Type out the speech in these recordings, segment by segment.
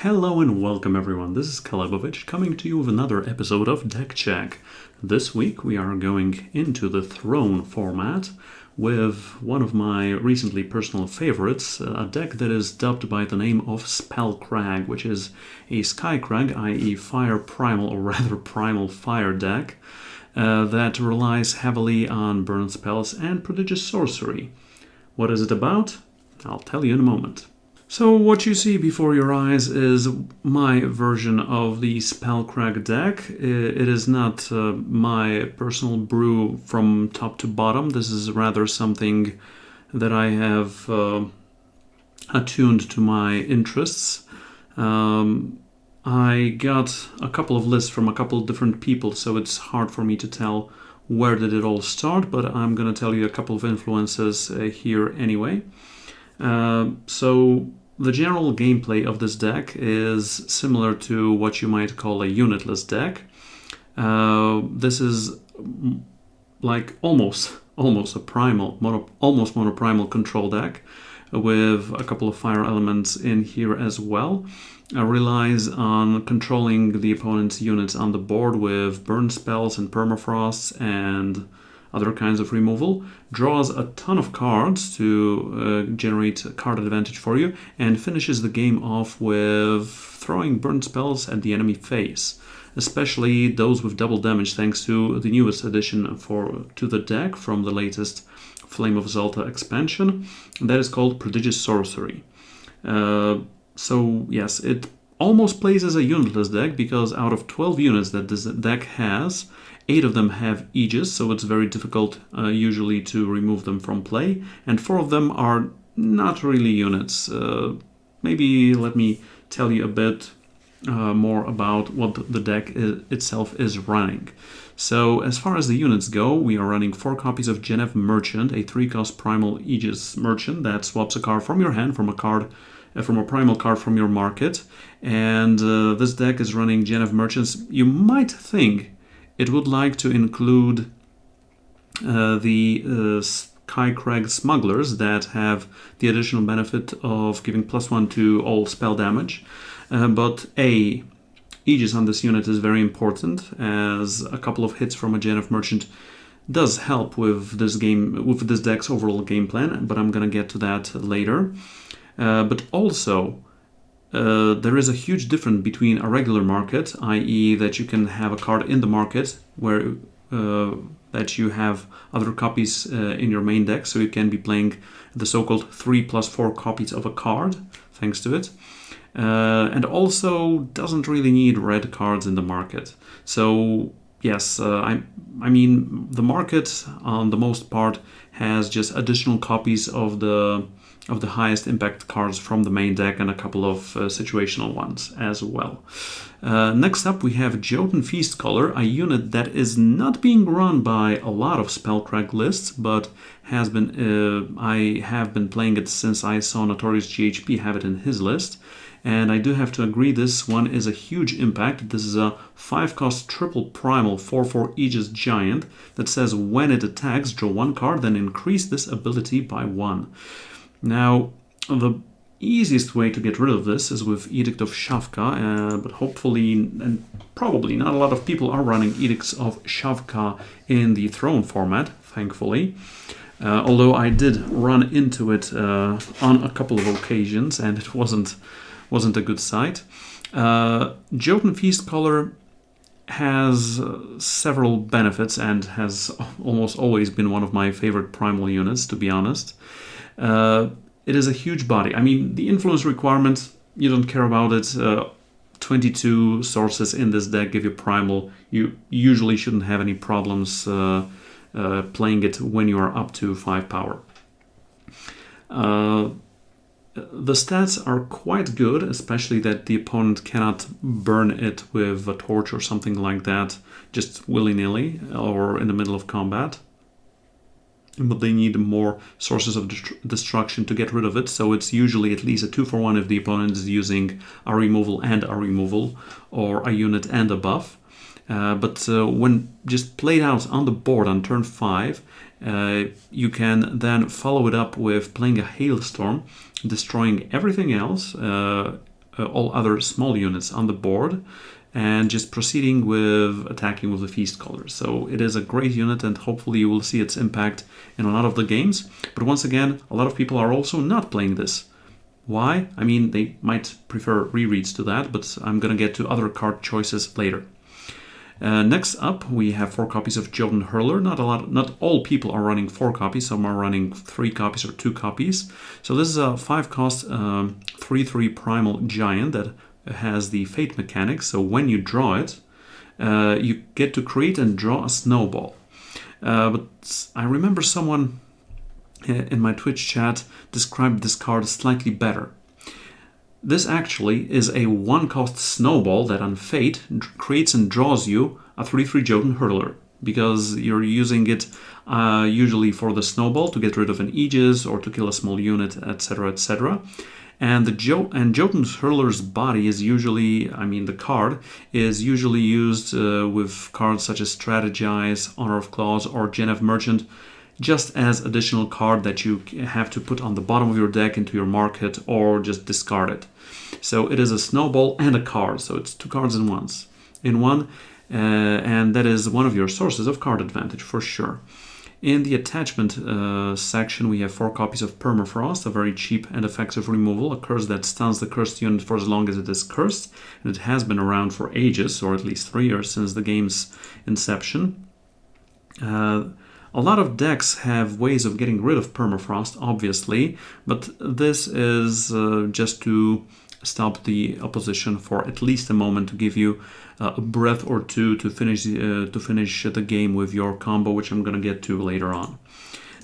Hello and welcome everyone, this is Calebovitsch coming to you with another episode of Deck Check. This week we are going into the Throne format with one of my recently personal favorites, a deck that is dubbed by the name of Spellcrag, which is a Skycrag, i.e. fire primal, or rather primal fire deck that relies heavily on burn spells and Prodigious Sorcery. What is it about? I'll tell you in a moment. So what you see before your eyes is my version of the Spellcrag deck. It is not my personal brew from top to bottom. This is rather something that I have attuned to my interests. I got a couple of lists from a couple of different people, so it's hard for me to tell where did it all start, but I'm going to tell you a couple of influences here anyway. So the general gameplay of this deck is similar to what you might call a unitless deck. This is like almost a primal, almost monoprimal control deck with a couple of fire elements in here as well. Relies on controlling the opponent's units on the board with burn spells and permafrosts and other kinds of removal, draws a ton of cards to generate a card advantage for you, and finishes the game off with throwing burn spells at the enemy face, especially those with double damage thanks to the newest addition to the deck from the latest Flame of Zalta expansion, that is called Prodigious Sorcery. So yes, it almost plays as a unitless deck because out of 12 units that this deck has, 8 of them have Aegis, so it's very difficult usually to remove them from play, and 4 of them are not really units. Maybe let me tell you a bit more about what the deck itself is running. So as far as the units go, we are running 4 copies of Genev Merchant, a 3-cost primal Aegis Merchant that swaps a card from your hand from a primal card from your market, and this deck is running Genev Merchants. You might think it would like to include the Skycrag Smugglers that have the additional benefit of giving +1 to all spell damage, but Aegis on this unit is very important, as a couple of hits from a Genev Merchant does help with this deck's overall game plan, but I'm gonna get to that later. But also, there is a huge difference between a regular market, i.e. that you can have a card in the market where that you have other copies in your main deck, so you can be playing the so-called 3+4 copies of a card, thanks to it. And also doesn't really need red cards in the market. So yes, I mean the market on the most part has just additional copies of the highest impact cards from the main deck and a couple of situational ones as well. Next up we have Jotun Feastcaller, a unit that is not being run by a lot of Spellcrag lists, but has been I have been playing it since I saw Notorious GHP have it in his list. And I do have to agree, this one is a huge impact. This is a 5-cost triple primal 4/4 Aegis Giant that says when it attacks, draw 1 card, then increase this ability by 1. Now, the easiest way to get rid of this is with Edict of Shavka, but hopefully, and probably not a lot of people are running Edicts of Shavka in the Throne format, thankfully. Although I did run into it on a couple of occasions, and it wasn't a good sight. Jotun Feastcaller has several benefits and has almost always been one of my favorite primal units, to be honest. It is a huge body. I mean, the influence requirement, you don't care about it. 22 sources in this deck give you primal. You usually shouldn't have any problems playing it when you are up to 5 power. The stats are quite good, especially that the opponent cannot burn it with a torch or something like that just willy-nilly or in the middle of combat. But they need more sources of destruction to get rid of it, so it's usually at least a 2-for-1 if the opponent is using a removal and a removal, or a unit and a buff. But when just played out on the board on turn 5, you can then follow it up with playing a Hailstorm, destroying everything else, all other small units on the board and just proceeding with attacking with the Feast Caller. So it is a great unit, and hopefully you will see its impact in a lot of the games. But once again, a lot of people are also not playing this. Why? I mean, they might prefer rereads to that, but I'm gonna get to other card choices later. Next up, we have 4 copies of Jotun Hurler. Not all people are running 4 copies. Some are running 3 copies or 2 copies. So this is a 5-cost 3/3 primal giant that has the fate mechanic. So when you draw it, you get to create and draw a snowball. But I remember someone in my Twitch chat described this card slightly better. This actually is a 1-cost snowball that on fate creates and draws you a 3/3 Jotun Hurler, because you're using it usually for the snowball to get rid of an Aegis or to kill a small unit, etc., etc. And Jotun's Hurler's body is usually, the card is usually used with cards such as Strategize, Honor of Claws, or Genev Merchant, just as additional card that you have to put on the bottom of your deck into your market or just discard it. So it is a snowball and a card, so it's 2 cards in one, and that is one of your sources of card advantage for sure. In the attachment section, we have 4 copies of Permafrost, a very cheap and effective removal, a curse that stuns the cursed unit for as long as it is cursed, and it has been around for ages, or at least 3 years since the game's inception. A lot of decks have ways of getting rid of Permafrost, obviously, but this is just to stop the opposition for at least a moment, to give you a breath or two to finish the game with your combo, which I'm going to get to later on.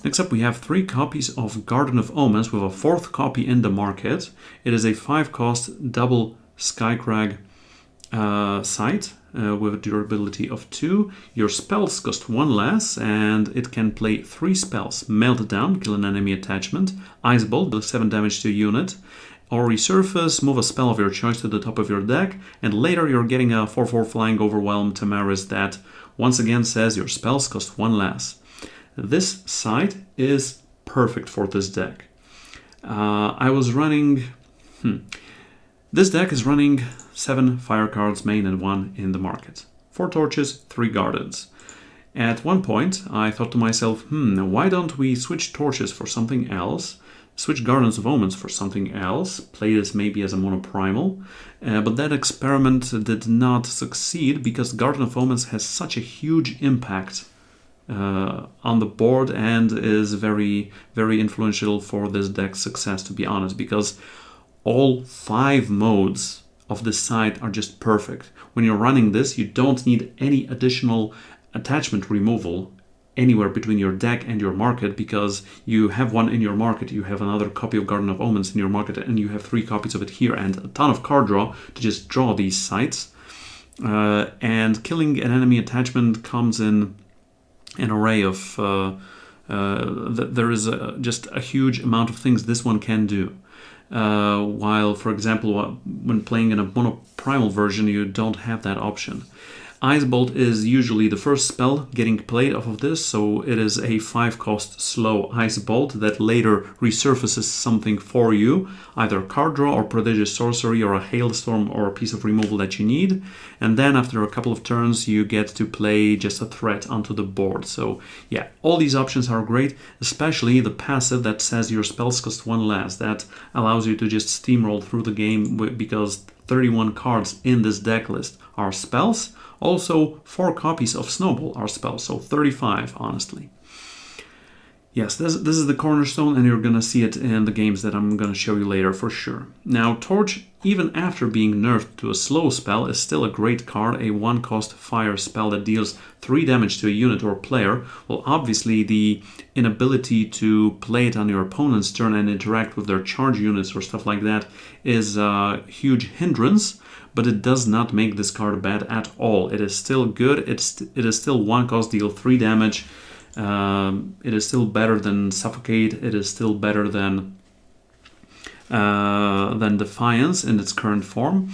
Next up, we have 3 copies of Garden of Omens with a 4th copy in the market. It is a 5-cost double Spellcrag site with a durability of 2. Your spells cost 1 less, and it can play 3 spells: Meltdown, kill an enemy attachment; Ice Bolt, deal 7 damage to a unit; or resurface, move a spell of your choice to the top of your deck, and later you're getting a 4/4 Flying Overwhelm Tamaris that once again says your spells cost 1 less. This site is perfect for this deck. I was running... This deck is running 7 fire cards main and 1 in the market. 4 torches, 3 gardens. At one point, I thought to myself, why don't we switch torches for something else? Switch Gardens of Omens for something else, play this maybe as a monoprimal, but that experiment did not succeed because Garden of Omens has such a huge impact on the board and is very, very influential for this deck's success, to be honest, because all 5 modes of this site are just perfect. When you're running this, you don't need any additional attachment removal anywhere between your deck and your market, because you have one in your market, you have another copy of Garden of Omens in your market, and you have 3 copies of it here, and a ton of card draw to just draw these sites. And killing an enemy attachment comes in an array of... there is just a huge amount of things this one can do. While, for example, when playing in a monoprimal version, you don't have that option. Ice Bolt is usually the first spell getting played off of this, so it is a 5-cost slow Ice Bolt that later resurfaces something for you, either card draw or Prodigious Sorcery or a Hailstorm or a piece of removal that you need, and then after a couple of turns you get to play just a threat onto the board. So yeah, all these options are great, especially the passive that says your spells cost 1 less. That allows you to just steamroll through the game because 31 cards in this deck list are spells. Also, 4 copies of Snowball are spells, so 35, honestly. Yes, this is the cornerstone, and you're gonna see it in the games that I'm gonna show you later for sure. Now, Torch, even after being nerfed to a slow spell, is still a great card, a 1-cost fire spell that deals 3 damage to a unit or player. Well, obviously, the inability to play it on your opponent's turn and interact with their charge units or stuff like that is a huge hindrance, but it does not make this card bad at all. It is still good. It is still 1-cost, deal 3 damage. It is still better than Suffocate. It is still better than Defiance in its current form,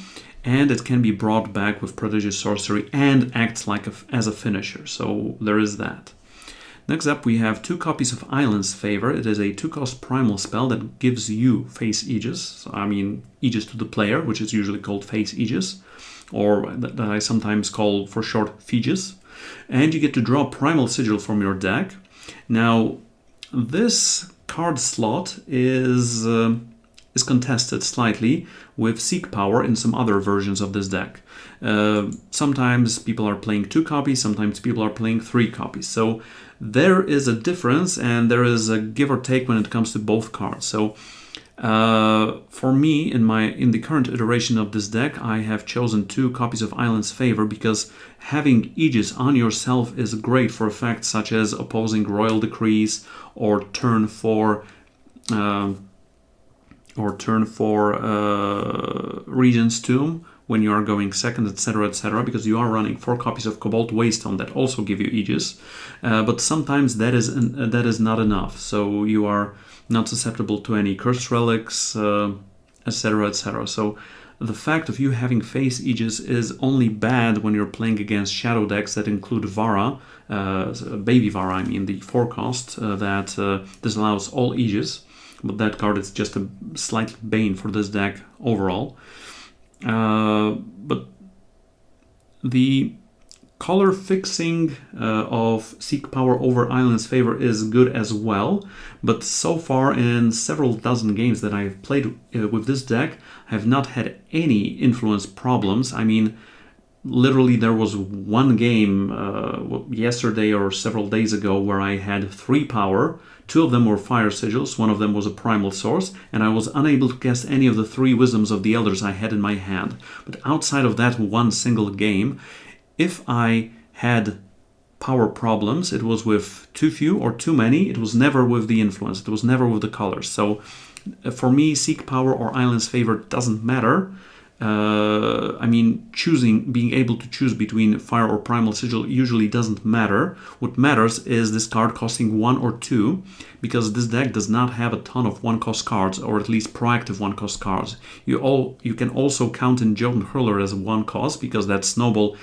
and it can be brought back with Prodigious Sorcery and acts like as a finisher. So there is that. Next up, we have 2 copies of Island's Favor. It is a 2-cost primal spell that gives you Face Aegis. So, I mean, Aegis to the player, which is usually called Face Aegis, or that I sometimes call for short Feegis. And you get to draw Primal Sigil from your deck. Now, this card slot is contested slightly with Seek Power in some other versions of this deck. Sometimes people are playing 2 copies, sometimes people are playing 3 copies. So there is a difference, and there is a give or take when it comes to both cards. So for me, in the current iteration of this deck, I have chosen 2 copies of Island's Favor because having Aegis on yourself is great for effects such as opposing Royal Decrees or turn 4 Regent's Tomb when you are going second, etc., because you are running 4 copies of Cobalt Waystone that also give you Aegis. But sometimes that is not enough, so you are not susceptible to any Cursed Relics, etc., etc. So the fact of you having Face Aegis is only bad when you're playing against shadow decks that include Vara, Baby Vara, I mean the 4-cost that disallows all Aegis. But that card is just a slight bane for this deck overall. But the color fixing of Seek Power over Island's Favor is good as well. But so far in several dozen games that I've played with this deck, I have not had any influence problems. I mean, literally there was one game yesterday or several days ago where I had 3 power. 2 of them were Fire Sigils, 1 of them was a Primal Source, and I was unable to cast any of the 3 Wisdoms of the Elders I had in my hand. But outside of that one single game, if I had power problems, it was with too few or too many. It was never with the influence. It was never with the colors. So for me, Seek Power or Island's Favor doesn't matter. I mean, being able to choose between Fire or Primal Sigil usually doesn't matter. What matters is this card costing 1 or 2, because this deck does not have a ton of 1-cost cards, or at least proactive 1-cost cards. You can also count in Jotun Hurler as a 1-cost, because that snowball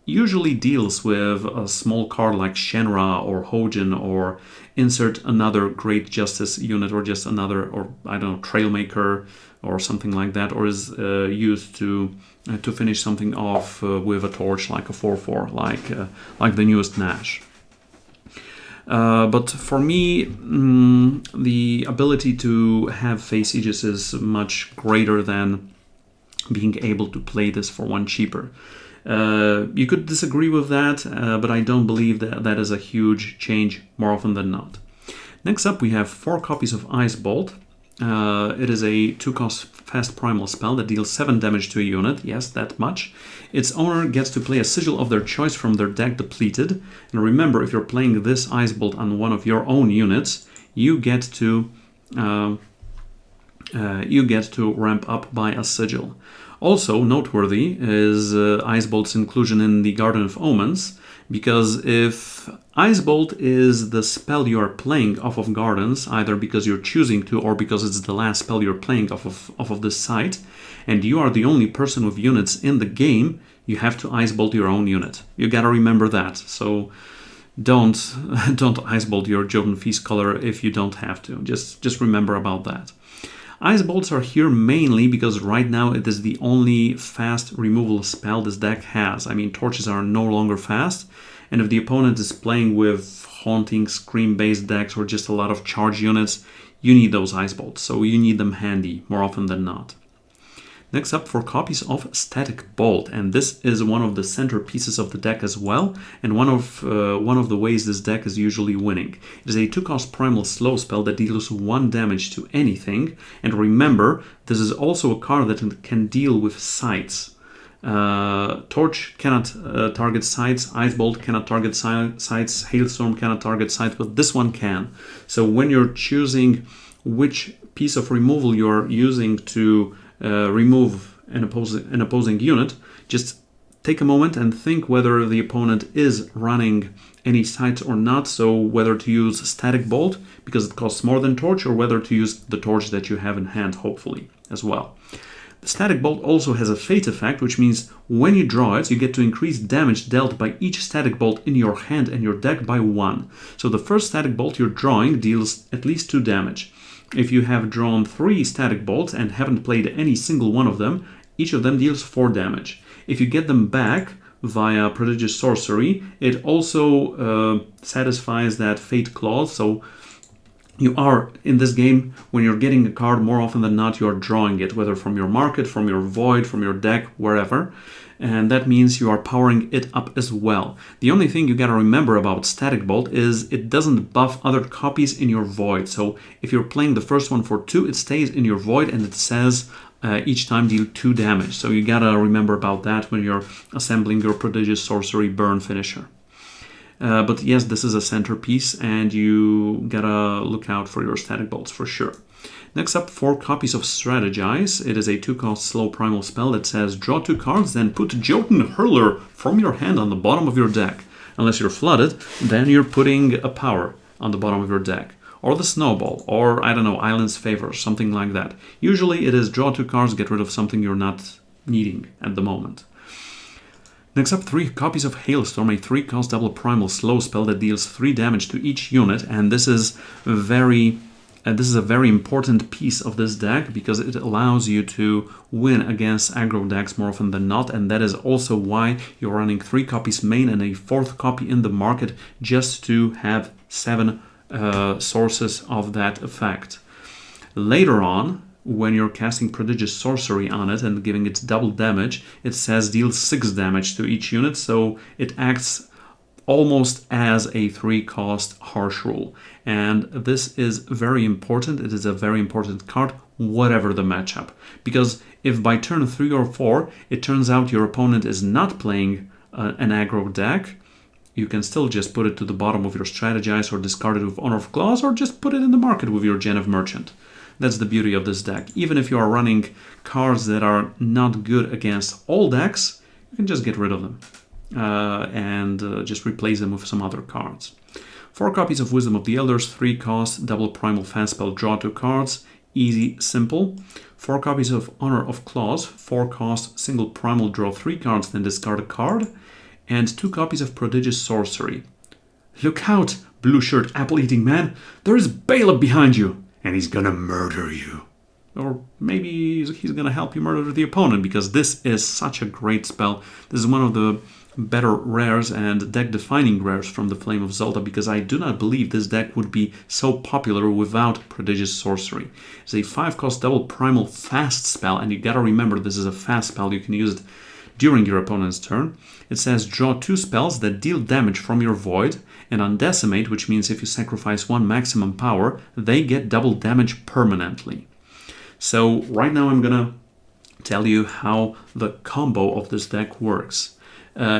usually deals with a small card like Shenra or Hojin, or insert another Great Justice unit, or just another, or I don't know, Trailmaker, or something like that, or is used to finish something off with a torch like a 4/4, like the newest Nash. But for me, the ability to have Face Aegis is much greater than being able to play this for 1 cheaper. You could disagree with that, but I don't believe that is a huge change more often than not. Next up, we have 4 copies of Ice Bolt. It is a 2-cost fast primal spell that deals 7 damage to a unit. Yes, that much. Its owner gets to play a sigil of their choice from their deck depleted. And remember, if you're playing this Ice Bolt on one of your own units, you get to ramp up by a sigil. Also noteworthy is Ice Bolt's inclusion in the Garden of Omens, because if Ice Bolt is the spell you are playing off of Gardens, either because you're choosing to or because it's the last spell you're playing off of this site, and you are the only person with units in the game, you have to Ice Bolt your own unit. You gotta remember that. So don't Ice Bolt your Jotun Feast color if you don't have to. Just remember about that. Ice Bolts are here mainly because right now it is the only fast removal spell this deck has. I mean, torches are no longer fast, and if the opponent is playing with Haunting, Scream-based decks or just a lot of charge units, you need those Ice Bolts, so you need them handy more often than not. Next up, 4 copies of Static Bolt, and this is one of the centerpieces of the deck as well, and one of the ways this deck is usually winning. It is a 2-cost primal slow spell that deals 1 damage to anything, and remember, this is also a card that can deal with sites. Torch cannot target sites, Ice Bolt cannot target sites, Hailstorm cannot target sites, but this one can. So when you're choosing which piece of removal you're using to remove an opposing unit, just take a moment and think whether the opponent is running any sites or not, so whether to use Static Bolt because it costs more than Torch, or whether to use the Torch that you have in hand, hopefully, as well. The static bolt also has a fate effect, which means when you draw it, you get to increase damage dealt by each static bolt in your hand and your deck by 1. So the first static bolt you're drawing deals at least 2 damage. If you have drawn 3 static bolts and haven't played any single one of them, each of them deals 4 damage. If you get them back via Prodigious Sorcery, it also satisfies that fate clause. So you are, in this game, when you're getting a card, more often than not, you are drawing it, whether from your market, from your void, from your deck, wherever. And that means you are powering it up as well. The only thing you gotta remember about Static Bolt is it doesn't buff other copies in your void. So if you're playing the first one for 2, it stays in your void and it says each time deal 2 damage. So you gotta remember about that when you're assembling your Prodigious Sorcery burn finisher. But yes, this is a centerpiece and you gotta look out for your static bolts for sure. Next up, 4 copies of Strategize. It is a 2-cost slow primal spell that says draw 2 cards, then put Jotun Hurler from your hand on the bottom of your deck. Unless you're flooded, then you're putting a power on the bottom of your deck. Or the Snowball, or I don't know, Island's Favor, something like that. Usually it is draw 2 cards, get rid of something you're not needing at the moment. Next up, 3 copies of Hailstorm, a 3-cost double primal slow spell that deals 3 damage to each unit, and this is a very important piece of this deck because it allows you to win against aggro decks more often than not, and that is also why you're running 3 copies main and a 4th copy in the market just to have 7 sources of that effect. Later on, when you're casting Prodigious Sorcery on it and giving it double damage, it says deals 6 damage to each unit, so it acts almost as a 3-cost harsh rule. And this is very important. It is a very important card, whatever the matchup. Because if by turn 3 or 4, it turns out your opponent is not playing an aggro deck, you can still just put it to the bottom of your Strategize or discard it with Honor of Claws or just put it in the market with your Gen of Merchant. That's the beauty of this deck. Even if you are running cards that are not good against all decks, you can just get rid of them and just replace them with some other cards. 4 copies of Wisdom of the Elders, 3-cost, double primal fast spell, draw 2 cards, easy, simple. 4 copies of Honor of Claws, 4-cost, single primal, draw 3 cards, then discard a card. And 2 copies of Prodigious Sorcery. Look out, blue shirt apple eating man, there is Baleb behind you, and he's gonna murder you. Or maybe he's gonna help you murder the opponent, because this is such a great spell. This is one of the better rares and deck-defining rares from the Flame of Zelda, because I do not believe this deck would be so popular without Prodigious Sorcery. It's a 5-cost double primal fast spell, and you gotta remember this is a fast spell. You can use it during your opponent's turn. It says draw 2 spells that deal damage from your void, and on Decimate, which means if you sacrifice 1 maximum power, they get double damage permanently. So right now I'm gonna tell you how the combo of this deck works.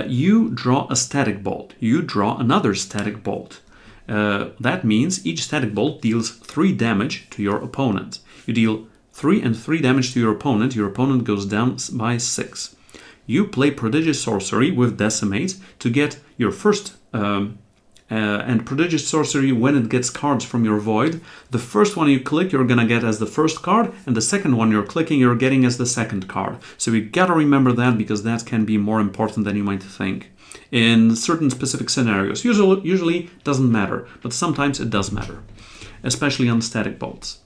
You draw a static bolt, you draw another static bolt. That means each static bolt deals 3 damage to your opponent. You deal 3 and 3 damage to your opponent goes down by 6. You play Prodigious Sorcery with Decimate to get your first, and Prodigious Sorcery, when it gets cards from your void, the first one you click you're gonna get as the first card, and the second one you're clicking you're getting as the second card. So you gotta remember that, because that can be more important than you might think. In certain specific scenarios, usually doesn't matter, but sometimes it does matter, especially on static bolts.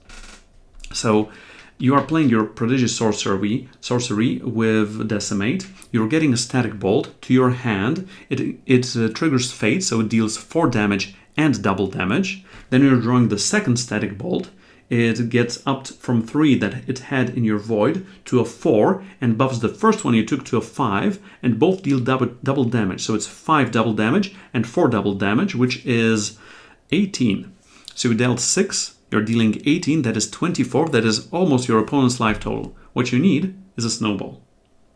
So you are playing your Prodigious Sorcery with Decimate. You're getting a static bolt to your hand. It triggers Fate, so it deals 4 damage and double damage. Then you're drawing the second static bolt. It gets upped from 3 that it had in your void to a 4 and buffs the first one you took to a 5, and both deal double damage. So it's 5 double damage and 4 double damage, which is 18. So you dealt 6. You're dealing 18, that is 24, that is almost your opponent's life total. What you need is a Snowball,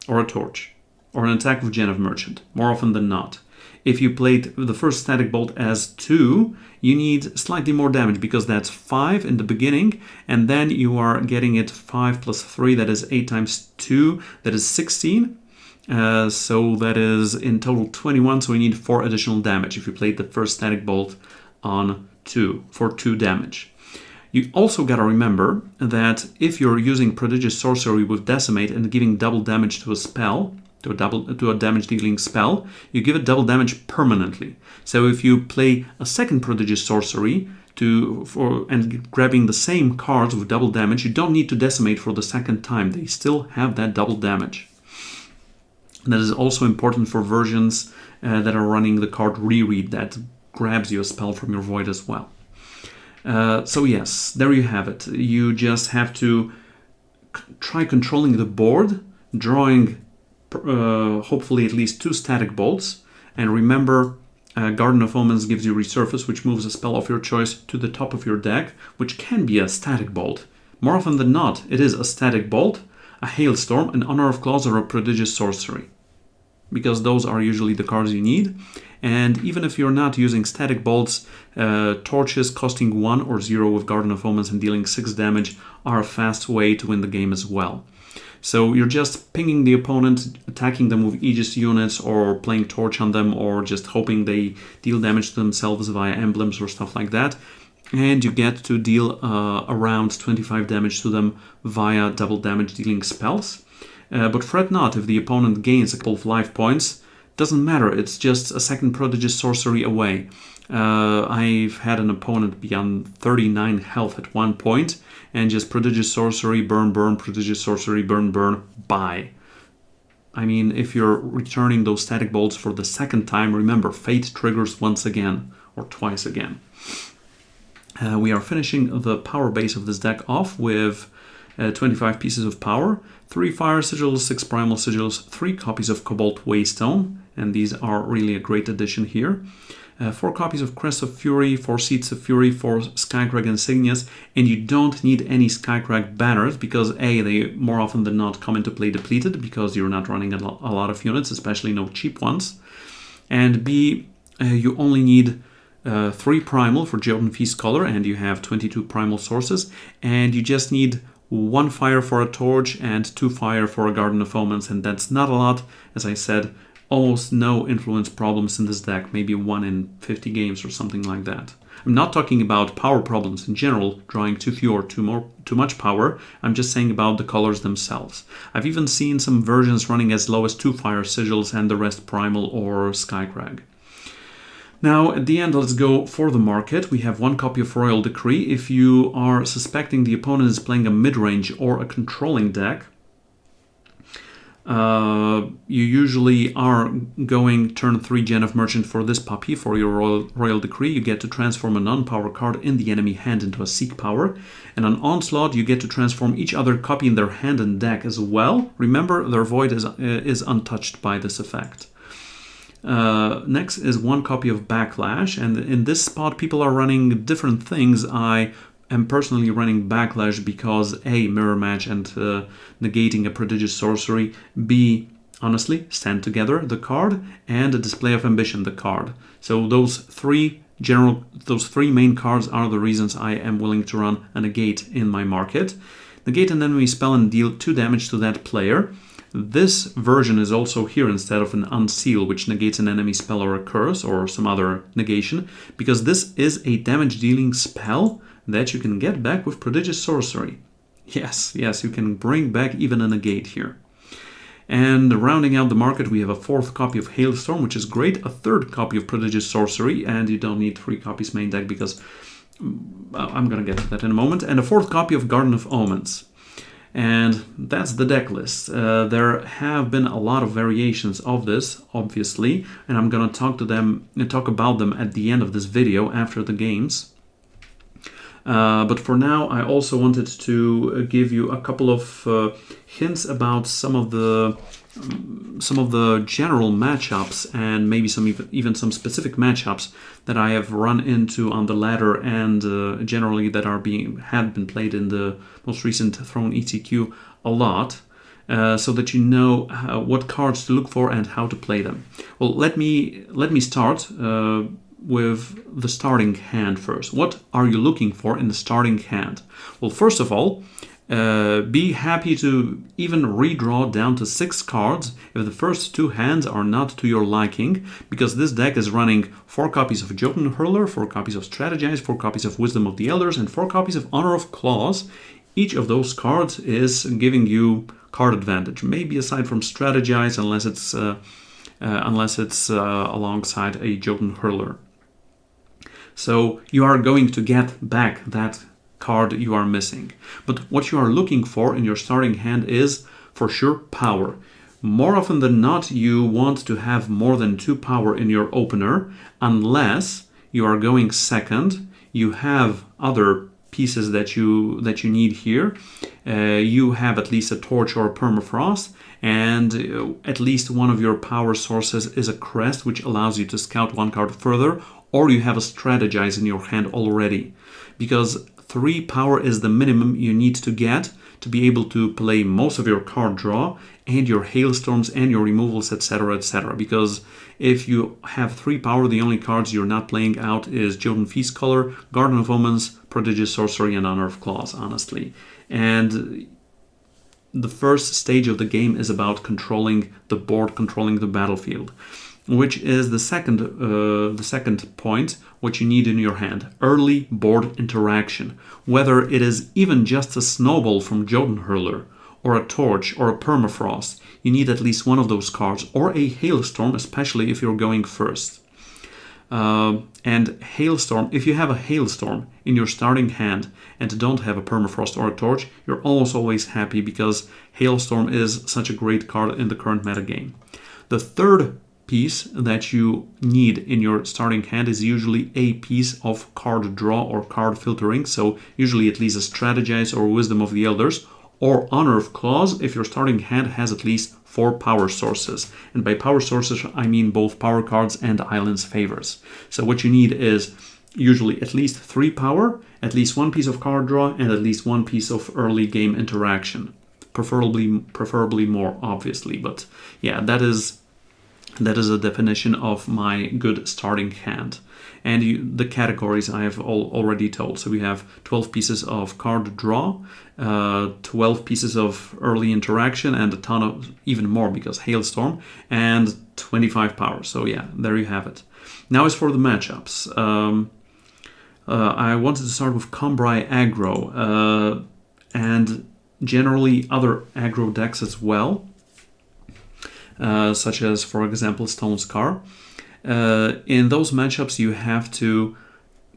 or a Torch, or an attack with Gen of Merchant, more often than not. If you played the first static bolt as 2, you need slightly more damage, because that's 5 in the beginning, and then you are getting it 5 plus 3, that is 8 times 2, that is 16. So that is in total 21, so you need 4 additional damage if you played the first static bolt on 2, for 2 damage. You also got to remember that if you're using Prodigious Sorcery with Decimate and giving double damage to a spell, to a damage dealing spell, you give it double damage permanently. So if you play a second Prodigious Sorcery and grabbing the same cards with double damage, you don't need to decimate for the second time. They still have that double damage. That is also important for versions that are running the card Reread that grabs you a spell from your void as well. So yes, there you have it. You just have to try controlling the board, drawing hopefully at least 2 static bolts, and remember Garden of Omens gives you Resurface, which moves a spell of your choice to the top of your deck, which can be a static bolt. More often than not, it is a static bolt, a Hailstorm, an Honor of Claws, or a Prodigious Sorcery, because those are usually the cards you need. And even if you're not using static bolts, torches costing 1 or 0 with Garden of Omens and dealing 6 damage are a fast way to win the game as well. So you're just pinging the opponent, attacking them with Aegis units, or playing Torch on them, or just hoping they deal damage to themselves via emblems or stuff like that. And you get to deal around 25 damage to them via double damage dealing spells. But fret not if the opponent gains a couple of life points. Doesn't matter, it's just a second Prodigious Sorcery away. I've had an opponent be on 39 health at one point, and just Prodigious Sorcery, burn, Prodigious Sorcery, burn, bye. I mean, if you're returning those static bolts for the second time, remember, fate triggers once again, or twice again. We are finishing the power base of this deck off with 25 pieces of power, 3 Fire Sigils, 6 Primal Sigils, 3 copies of Cobalt Waystone, and these are really a great addition here. 4 copies of Crest of Fury, 4 Seeds of Fury, 4 Spellcrag Insignias, and you don't need any Spellcrag banners because A, they more often than not come into play depleted because you're not running a lot of units, especially no cheap ones, and B, you only need 3 Primal for Jotun Feast Color, and you have 22 Primal sources, and you just need 1 fire for a Torch and 2 fire for a Garden of Omens, and that's not a lot. As I said, almost no influence problems in this deck, maybe 1 in 50 games or something like that. I'm not talking about power problems in general, drawing too few or too much power. I'm just saying about the colors themselves. I've even seen some versions running as low as 2 Fire Sigils and the rest Primal or Spellcrag. Now, at the end, let's go for the market. We have 1 copy of Royal Decree. If you are suspecting the opponent is playing a mid-range or a controlling deck, you usually are going turn 3 Gen of Merchant for this puppy. For your Royal Decree, you get to transform a non-power card in the enemy hand into a Seek Power. And on Onslaught, you get to transform each other copy in their hand and deck as well. Remember, their void is untouched by this effect. Next is 1 copy of Backlash, and in this spot people are running different things. I am personally running Backlash because A, mirror match and negating a Prodigious Sorcery, B, honestly, Stand Together, the card, and a Display of Ambition, the card. So those three main cards are the reasons I am willing to run a negate in my market. Negate an enemy spell and deal 2 damage to that player. This version is also here instead of an Unseal, which negates an enemy spell or a curse or some other negation, because this is a damage dealing spell that you can get back with Prodigious Sorcery. Yes, you can bring back even a negate here. And rounding out the market, we have a 4th copy of Hailstorm, which is great, a 3rd copy of Prodigious Sorcery, and you don't need 3 copies main deck because I'm going to get to that in a moment, and a 4th copy of Garden of Omens. And that's the deck list. There have been a lot of variations of this, obviously, and I'm going to talk about them at the end of this video after the games. But for now, I also wanted to give you a couple of hints about some of the general matchups and maybe even some specific matchups that I have run into on the ladder and generally that had been played in the most recent Throne ETQ a lot, so that you know what cards to look for and how to play them. Well, let me start with the starting hand first. What are you looking for in the starting hand? Well, first of all, Be happy to even redraw down to 6 cards if the first 2 hands are not to your liking, because this deck is running 4 copies of Jotun Hurler, 4 copies of Strategize, 4 copies of Wisdom of the Elders, and 4 copies of Honor of Claws. Each of those cards is giving you card advantage, maybe aside from Strategize, unless it's alongside a Jotun Hurler. So you are going to get back that card you are missing. But what you are looking for in your starting hand is, for sure, power. More often than not, you want to have more than 2 power in your opener, unless you are going second, you have other pieces that you need here. You have at least a torch or a permafrost, and at least one of your power sources is a crest, which allows you to scout 1 card further, or you have a strategize in your hand already. Because 3 power is the minimum you need to get to be able to play most of your card draw and your hailstorms and your removals, etc., etc. Because if you have 3 power, the only cards you're not playing out is Jotun Feast Color, Garden of Omens, Prodigious Sorcery, and Honor of Claws, honestly. And the first stage of the game is about controlling the board, controlling the battlefield, which is the second point, what you need in your hand. Early board interaction. Whether it is even just a snowball from Jotun Hurler, or a torch, or a permafrost, you need at least one of those cards, or a hailstorm, especially if you're going first. And hailstorm, if you have a hailstorm in your starting hand and don't have a permafrost or a torch, you're almost always happy, because hailstorm is such a great card in the current metagame. The third piece that you need in your starting hand is usually a piece of card draw or card filtering, so usually at least a strategize or Wisdom of the Elders, or Honor of Claws if your starting hand has at least 4 power sources. And by power sources I mean both power cards and Islands Favors. So what you need is usually at least 3 power, at least 1 piece of card draw, and at least 1 piece of early game interaction. Preferably more, obviously, but yeah, that is a definition of my good starting hand. And the categories I have already told. So we have 12 pieces of card draw, 12 pieces of early interaction, and a ton of even more because hailstorm, and 25 power. So yeah, there you have it. Now as for the matchups. I wanted to start with Combrai aggro, and generally other aggro decks as well. Such as, for example, Stone Scar. In those matchups, you have to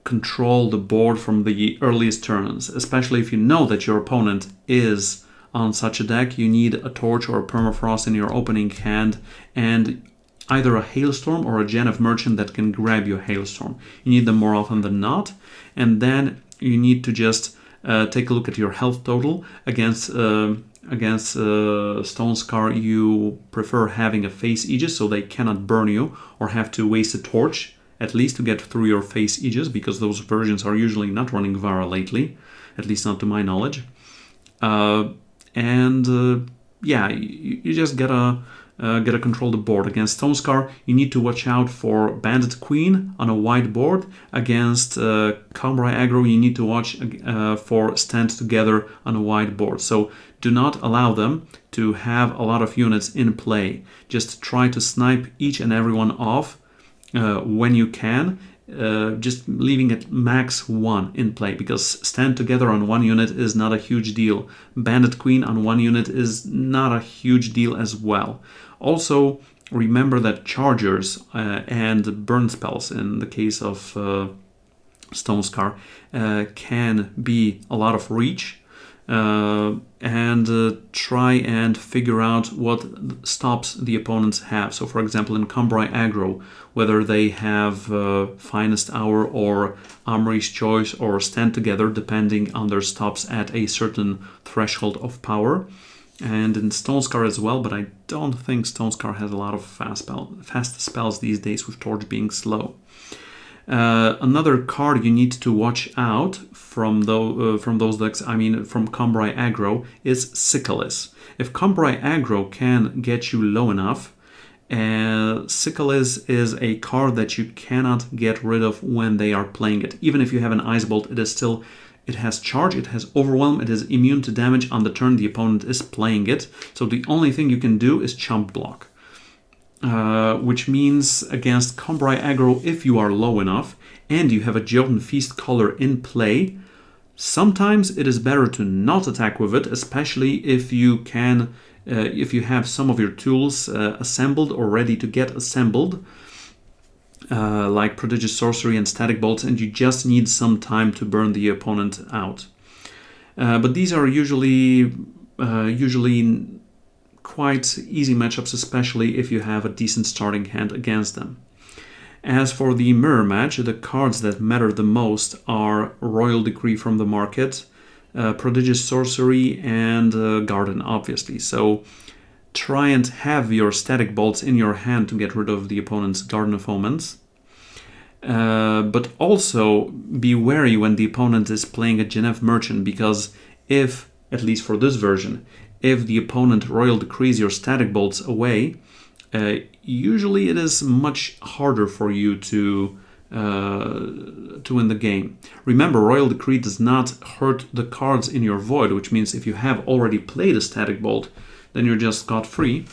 control the board from the earliest turns, especially if you know that your opponent is on such a deck. You need a torch or a permafrost in your opening hand, and either a hailstorm or a Gen of Merchant that can grab your hailstorm. You need them more often than not, and then you need to just take a look at your health total. Against Stone Scar, you prefer having a face Aegis so they cannot burn you or have to waste a torch at least to get through your face Aegis, because those versions are usually not running Vara lately, at least not to my knowledge. Yeah, you just gotta control the board. Against Stone Scar, you need to watch out for Bandit Queen on a white board. Against Combrai aggro, you need to watch for Stand Together on a white board. So do not allow them to have a lot of units in play. Just try to snipe each and every one off when you can, just leaving it max 1 in play, because Stand Together on 1 unit is not a huge deal. Bandit Queen on 1 unit is not a huge deal as well. Also, remember that Chargers and Burn Spells, in the case of Stone Scar, can be a lot of reach. And try and figure out what stops the opponents have. So for example, in Combrai aggro, whether they have Finest Hour or Armory's Choice or Stand Together, depending on their stops at a certain threshold of power. And in Stone Scar as well, but I don't think Stone Scar has a lot of fast spells these days, with Torch being slow. Another card you need to watch out from those decks, from Combrai aggro, is Sycalis. If Combrai aggro can get you low enough, Sycalis is a card that you cannot get rid of when they are playing it. Even if you have an Ice Bolt, it is still it has charge, it has overwhelm, it is immune to damage on the turn the opponent is playing it. So the only thing you can do is chump block. Which means against Combray aggro, if you are low enough and you have a Jotun Feast color in play, sometimes it is better to not attack with it, especially if you can, if you have some of your tools assembled or ready to get assembled, like Prodigious Sorcery and Static Bolts, and you just need some time to burn the opponent out. But these are usually quite easy matchups, especially if you have a decent starting hand against them. As for the mirror match, the cards that matter the most are Royal Decree from the market, Prodigious Sorcery, and Garden, obviously. So try and have your Static Bolts in your hand to get rid of the opponent's Garden of Omens. But also be wary when the opponent is playing a Genève Merchant, because if, at least for this version, if the opponent Royal Decrees your Static Bolts away, usually it is much harder for you to win the game. Remember, Royal Decree does not hurt the cards in your void, which means if you have already played a Static Bolt, then you're just scot-free.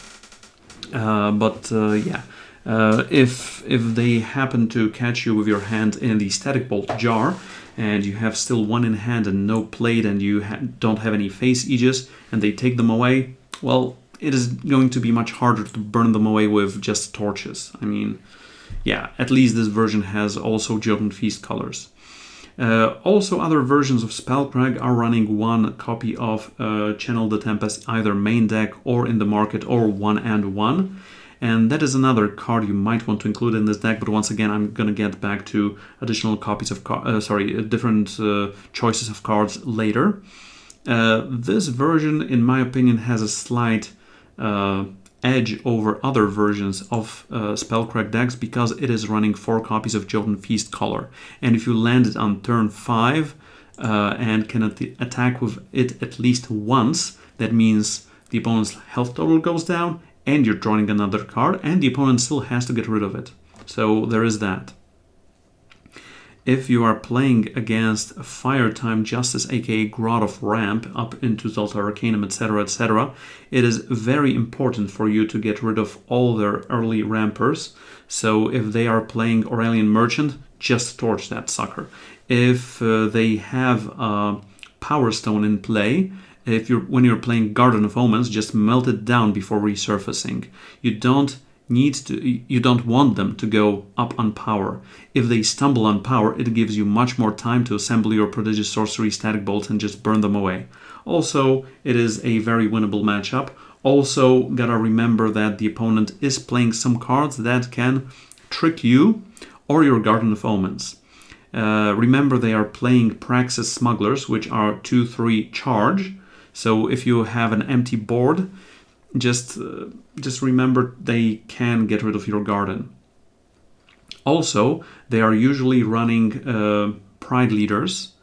If they happen to catch you with your hand in the Static Bolt jar, and you have still one in hand and no played, and you don't have any face Aegis, and they take them away, well, it is going to be much harder to burn them away with just torches. I mean, yeah, at least this version has also Jotun Feast colors. Also, other versions of Spellcrag are running one copy of Channel the Tempest, either main deck or in the market, or 1 and 1. And that is another card you might want to include in this deck, but once again, I'm going to get back to additional copies of different choices of cards later. This version, in my opinion, has a slight edge over other versions of Spellcrag decks because it is running 4 copies of Jotun Feast color. And if you land it on turn 5 and can attack with it at least once, that means the opponent's health total goes down, and you're drawing another card, and the opponent still has to get rid of it. So there is that. If you are playing against Firetime Justice, aka Grot of Ramp, up into Zoltar Arcanum, etc., etc., it is very important for you to get rid of all their early rampers. So if they are playing Aurelian Merchant, just torch that sucker. If they have a Power Stone in play, when you're playing Garden of Omens, just melt it down before resurfacing. You don't want them to go up on power. If they stumble on power, it gives you much more time to assemble your Prodigious Sorcery, Static Bolts, and just burn them away. Also, it is a very winnable matchup. Also, gotta remember that the opponent is playing some cards that can trick you or your Garden of Omens. Remember, they are playing Praxis Smugglers, which are 2/3 charge. So if you have an empty board, just remember they can get rid of your garden. Also, they are usually running Pride Leaders,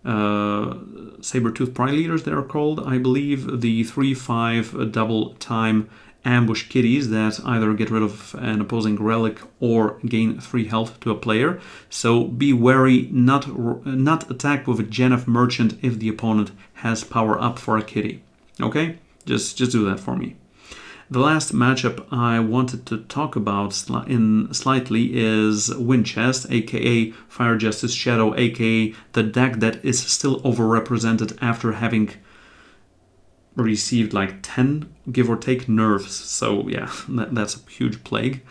Saber-Tooth Pride Leaders they are called, I believe, the 3/5 double time ambush kitties that either get rid of an opposing relic or gain 3 health to a player. So be wary, not attack with a Genève Merchant if the opponent has power up for a kitty. Okay? Just do that for me. The last matchup I wanted to talk about slightly is Winchest, aka Fire Justice Shadow, aka the deck that is still overrepresented after having received like 10, give or take, nerfs. So yeah, that's a huge plague.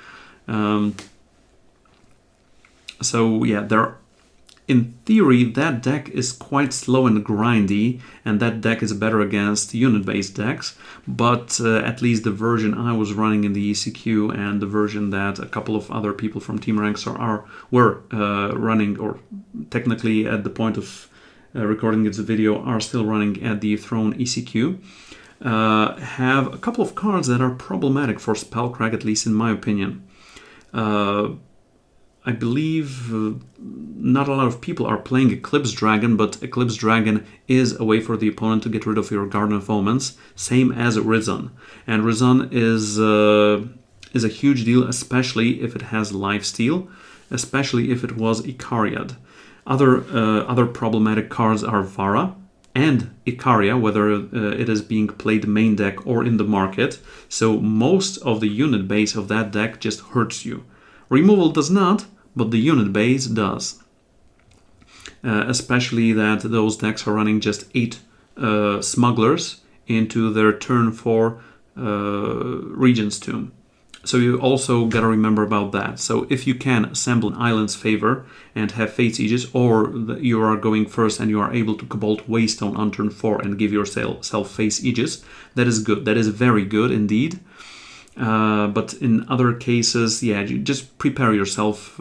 In theory, that deck is quite slow and grindy, and that deck is better against unit-based decks, but at least the version I was running in the ECQ and the version that a couple of other people from Team Rankstar were running, or technically at the point of recording this video are still running at the Throne ECQ, have a couple of cards that are problematic for Spellcrag, at least in my opinion. I believe not a lot of people are playing Eclipse Dragon, but Eclipse Dragon is a way for the opponent to get rid of your Garden of Omens, same as Rizan. And Rizan is a huge deal, especially if it has lifesteal, especially if it was Icariad. Other problematic cards are Vara and Icaria, whether it is being played main deck or in the market. So most of the unit base of that deck just hurts you. Removal does not, but the unit base does. Especially that those decks are running just 8 smugglers into their turn 4 Regent's Tomb. So you also gotta remember about that. So if you can assemble an Island's Favor and have Fate's Aegis, or you are going first and you are able to Cobalt Waystone on turn 4 and give yourself Fate's Aegis, that is good. That is very good indeed. But in other cases, yeah, you just prepare yourself.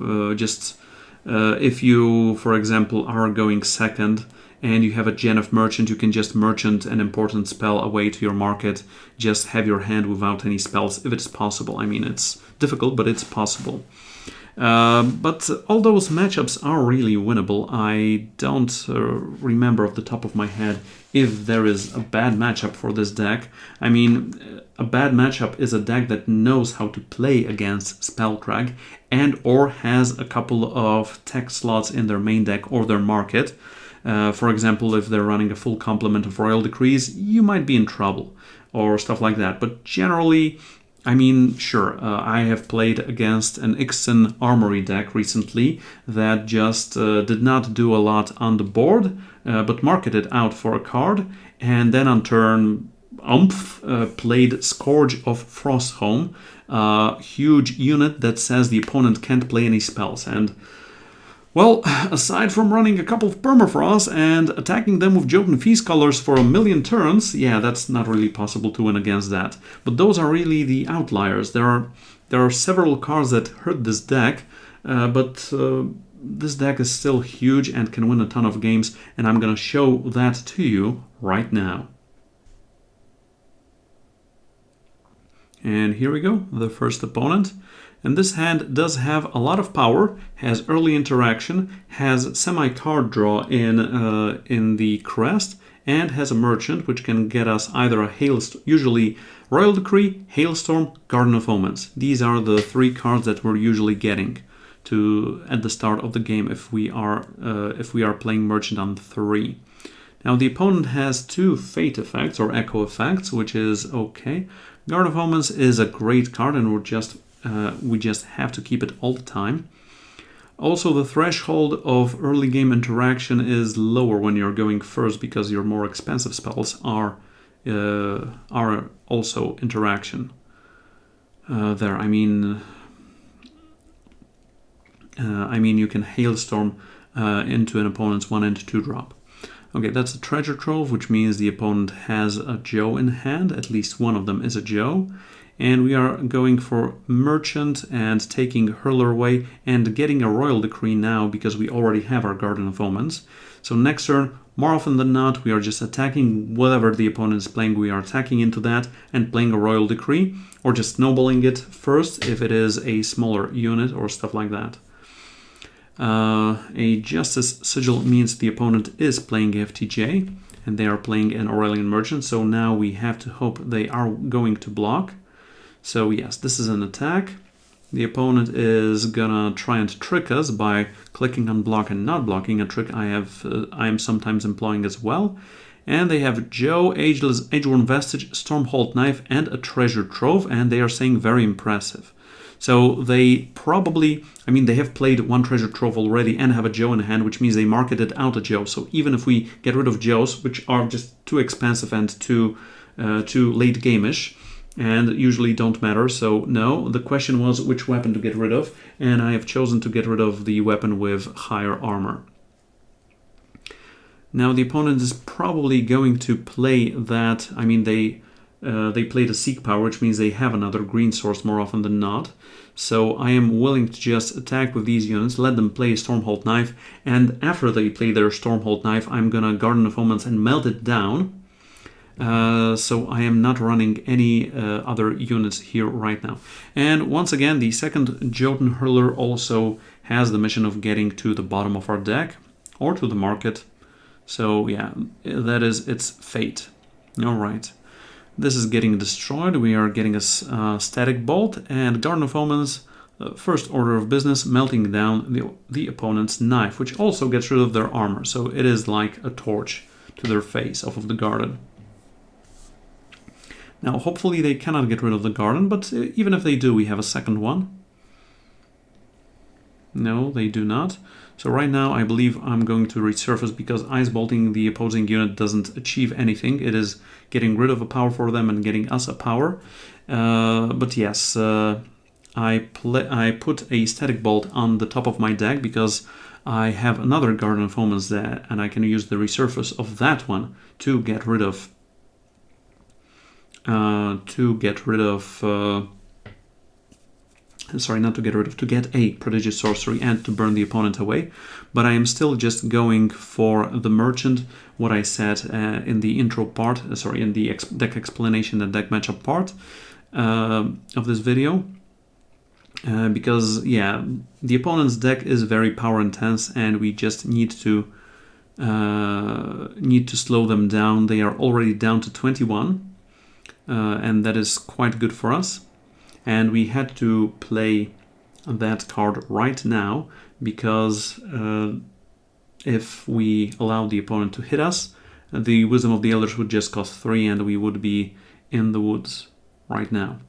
If you, for example, are going second and you have a Gen of Merchant, you can just merchant an important spell away to your market. Just have your hand without any spells, if it's possible. I mean, it's difficult, but it's possible. But all those matchups are really winnable. I don't remember off the top of my head if there is a bad matchup for this deck. I mean, a bad matchup is a deck that knows how to play against Spellcrag and or has a couple of tech slots in their main deck or their market. For example, if they're running a full complement of Royal Decrees, you might be in trouble or stuff like that. But generally, I mean, sure, I have played against an Ixen Armory deck recently that just did not do a lot on the board, but marketed out for a card, and then on turn played Scourge of Frostholm, a huge unit that says the opponent can't play any spells. And well, aside from running a couple of Permafrost and attacking them with Jotun Feast colors for 1,000,000 turns, yeah, that's not really possible to win against that. But those are really the outliers. There are several cards that hurt this deck, but this deck is still huge and can win a ton of games, and I'm gonna show that to you right now. And here we go, the first opponent. And this hand does have a lot of power, has early interaction, has semi-card draw in the crest, and has a merchant which can get us either a Hailstorm, usually Royal Decree, Hailstorm, Garden of Omens. These are the 3 cards that we're usually getting at the start of the game if we are playing merchant on 3. Now the opponent has 2 fate effects or echo effects, which is okay. Garden of Omens is a great card, and we just have to keep it all the time. Also, the threshold of early game interaction is lower when you're going first because your more expensive spells are also interaction. There, I mean, you can Hailstorm into an opponent's 1 and 2 drop. Okay, that's a Treasure Trove, which means the opponent has a Joe in hand. At least one of them is a Joe. And we are going for Merchant and taking Hurler away and getting a Royal Decree now because we already have our Garden of Omens. So next turn, more often than not, we are just attacking whatever the opponent is playing. We are attacking into that and playing a Royal Decree, or just snowballing it first if it is a smaller unit or stuff like that. A Justice Sigil means the opponent is playing FTJ and they are playing an Aurelian Merchant, so now we have to hope they are going to block. So yes, this is an attack. The opponent is gonna try and trick us by clicking on block and not blocking, a trick I am sometimes employing as well. And they have Joe, Age-Worn Vestige, Stormhold Knife, and a Treasure Trove, and they are saying very impressive. So they probably, I mean, they have played 1 Treasure Trove already and have a Joe in hand, which means they marketed out a Joe. So even if we get rid of Joes, which are just too expensive and too late game-ish, and usually don't matter, so no, the question was which weapon to get rid of, and I have chosen to get rid of the weapon with higher armor. Now the opponent is probably going to play that, I mean, they played a Seek Power, which means they have another green source more often than not. So I am willing to just attack with these units, let them play Stormhold Knife, and after they play their Stormhold Knife, I'm gonna Garden of Omens and melt it down. So I am not running any other units here right now. And once again, the second Jotun Hurler also has the mission of getting to the bottom of our deck, or to the market. So yeah, that is its fate. Alright. This is getting destroyed. We are getting a Static Bolt, and Garden of Omens first order of business, melting down the opponent's knife, which also gets rid of their armor. So it is like a torch to their face off of the garden. Now, hopefully they cannot get rid of the garden, but even if they do, we have a second one. No, they do not. So right now, I believe I'm going to resurface because ice bolting the opposing unit doesn't achieve anything. It is getting rid of a power for them and getting us a power. But yes, I put a static bolt on the top of my deck because I have another Garden of Omens there, and I can use the resurface of that one to get rid of to get a Prodigious Sorcery and to burn the opponent away. But I am still just going for the merchant, what I said in the intro part, in the deck explanation and deck matchup part of this video. Because, yeah, the opponent's deck is very power intense and we just need to slow them down. They are already down to 21. And that is quite good for us. And we had to play that card right now because if we allow the opponent to hit us, the Wisdom of the Elders would just cost 3 and we would be in the woods right now.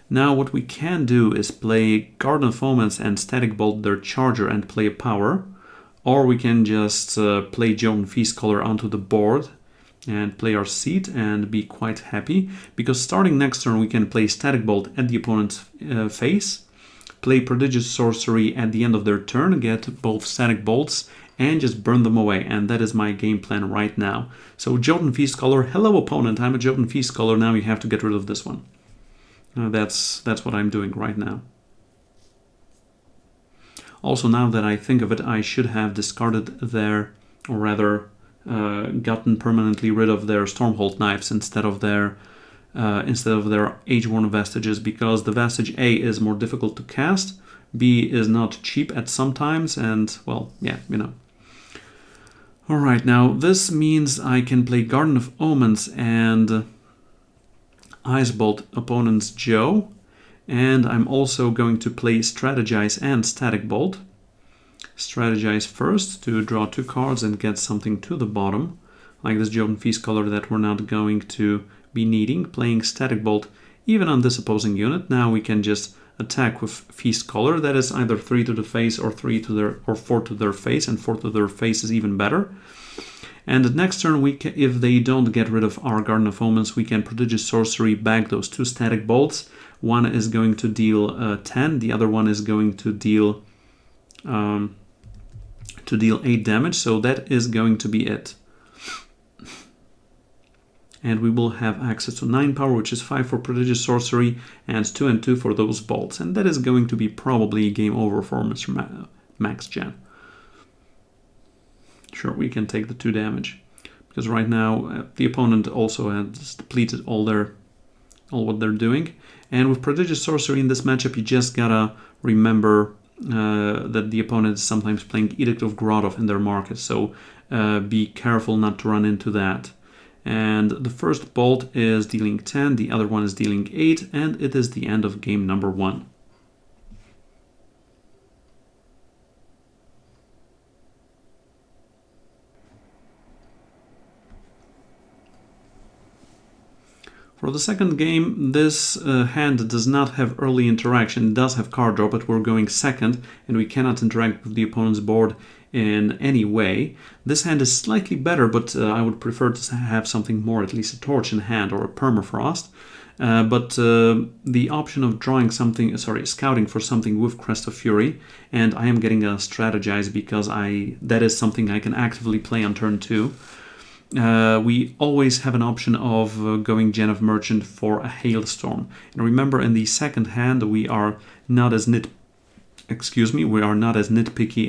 Now what we can do is play Garden of Omens and Static Bolt their Charger and play a power. Or we can just play Jotun Feastcaller onto the board and play our seat and be quite happy, because starting next turn we can play Static Bolt at the opponent's face, play Prodigious Sorcery at the end of their turn, get both Static Bolts and just burn them away, and that is my game plan right now. So Jotun Feastcaller, hello opponent, I'm a Jotun Feastcaller, now you have to get rid of this one. That's what I'm doing right now. Also, now that I think of it, I should have discarded their, or rather gotten permanently rid of their Stormhold knives instead of their Age-worn Vestiges, because the Vestige A is more difficult to cast, B is not cheap at some times, and well, yeah, you know. Alright, now this means I can play Garden of Omens and Ice Bolt opponent's Joe, and I'm also going to play Strategize and Static Bolt. Strategize first to draw 2 cards and get something to the bottom, like this Jotun Feastcaller that we're not going to be needing. Playing Static Bolt even on this opposing unit. Now we can just attack with Feastcaller. That is either 3 to the face or 4 to their face, and 4 to their face is even better. And next turn, if they don't get rid of our Garden of Omens, we can Prodigious Sorcery back those 2 Static Bolts. One is going to deal 10, the other one is going to deal 8 damage, so that is going to be it. And we will have access to 9 power, which is 5 for Prodigious Sorcery, and 2 and 2 for those bolts. And that is going to be probably game over for Mr. Max Gen. Sure, we can take the 2 damage. Because right now, the opponent also has depleted all what they're doing. And with Prodigious Sorcery in this matchup, you just gotta remember that the opponent is sometimes playing Edict of Grotov in their market, so be careful not to run into that. And the first bolt is dealing 10, the other one is dealing 8, and it is the end of game number 1. For the second game, this hand does not have early interaction. It does have card draw, but we're going second, and we cannot interact with the opponent's board in any way. This hand is slightly better, but I would prefer to have something more, at least a torch in hand or a permafrost. But the option of drawing something, scouting for something with Crest of Fury, and I am getting a strategize because that is something I can actively play on turn 2. We always have an option of going Gen of Merchant for a Hailstorm. And remember, in the second hand, we are not as nitpicky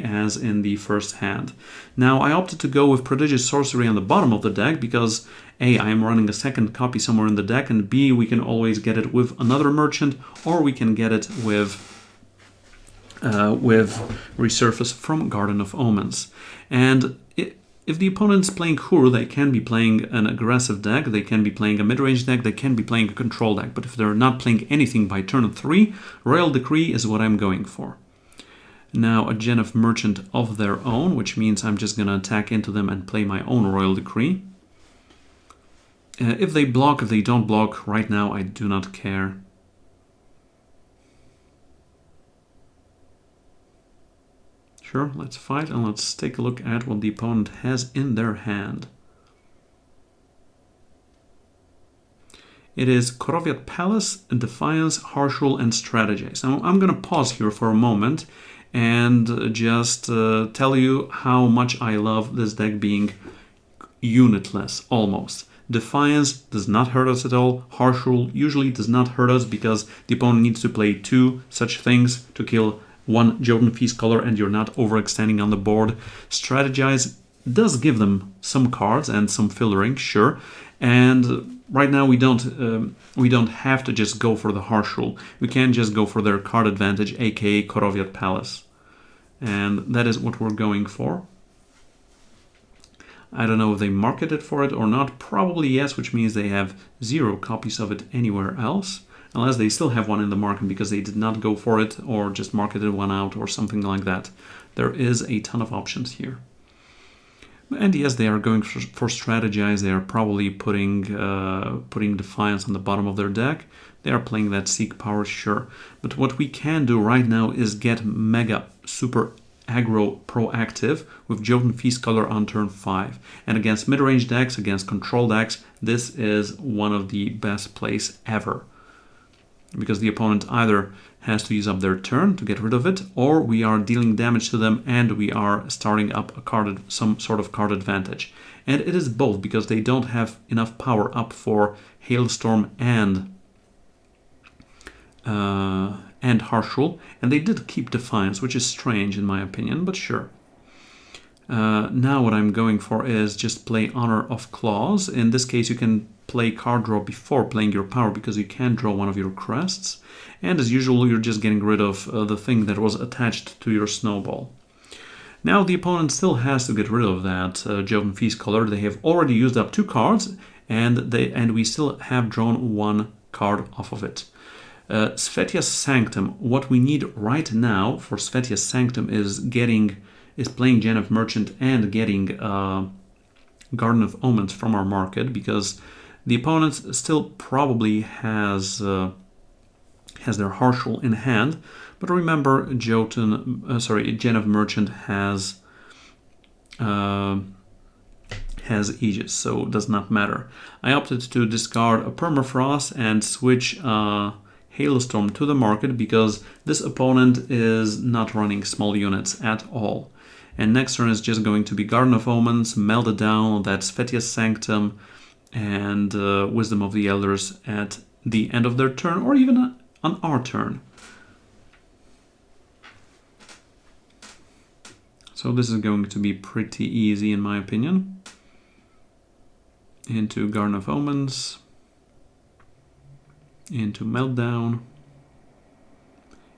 as in the first hand. Now, I opted to go with Prodigious Sorcery on the bottom of the deck because A, I am running a second copy somewhere in the deck, and B, we can always get it with another Merchant, or we can get it with Resurface from Garden of Omens. And if the opponent's playing Hur, they can be playing an aggressive deck, they can be playing a mid-range deck, they can be playing a control deck. But if they're not playing anything by turn 3, Royal Decree is what I'm going for. Now a Gen of Merchant of their own, which means I'm just going to attack into them and play my own Royal Decree. If they block, if they don't block, right now I do not care. Sure, let's fight and let's take a look at what the opponent has in their hand. It is Korovyat Palace, Defiance, Harshul, and Strategize. Now I'm going to pause here for a moment and just tell you how much I love this deck being unitless, almost. Defiance does not hurt us at all. Harshul usually does not hurt us because the opponent needs to play 2 such things to kill 1 Jotun Feast color and you're not overextending on the board. Strategize does give them some cards and some filtering, sure. And right now we don't have to just go for the Harshul. We can just go for their card advantage, aka Korovyat Palace. And that is what we're going for. I don't know if they marketed for it or not. Probably yes, which means they have 0 copies of it anywhere else. Unless they still have one in the market because they did not go for it or just marketed one out or something like that. There is a ton of options here. And yes, they are going for Strategize. They are probably putting Defiance on the bottom of their deck. They are playing that Seek Power, sure. But what we can do right now is get mega super aggro proactive with Jotun Feast color on turn 5. And against mid-range decks, against control decks, this is one of the best plays ever. Because the opponent either has to use up their turn to get rid of it, or we are dealing damage to them and we are starting up some sort of card advantage. And it is both, because they don't have enough power up for Hailstorm and Harshul, and they did keep Defiance, which is strange in my opinion, but sure. Now what I'm going for is just play Honor of Claws. In this case you can play card draw before playing your power because you can draw one of your crests, and as usual you're just getting rid of the thing that was attached to your snowball. Now the opponent still has to get rid of that Jotun Feast color. They have already used up 2 cards and we still have drawn 1 card off of it. Svetya's Sanctum. What we need right now for Svetya's Sanctum is playing Gen of Merchant and getting Garden of Omens from our market, because the opponent still probably has their Harshul in hand, but remember Gen of Merchant has Aegis, so it does not matter. I opted to discard a Permafrost and switch Hailstorm to the market because this opponent is not running small units at all. And next turn is just going to be Garden of Omens, Melt It Down, that's Svetya's Sanctum, and Wisdom of the Elders at the end of their turn, or even on our turn. So this is going to be pretty easy in my opinion. Into Garden of Omens, into Meltdown,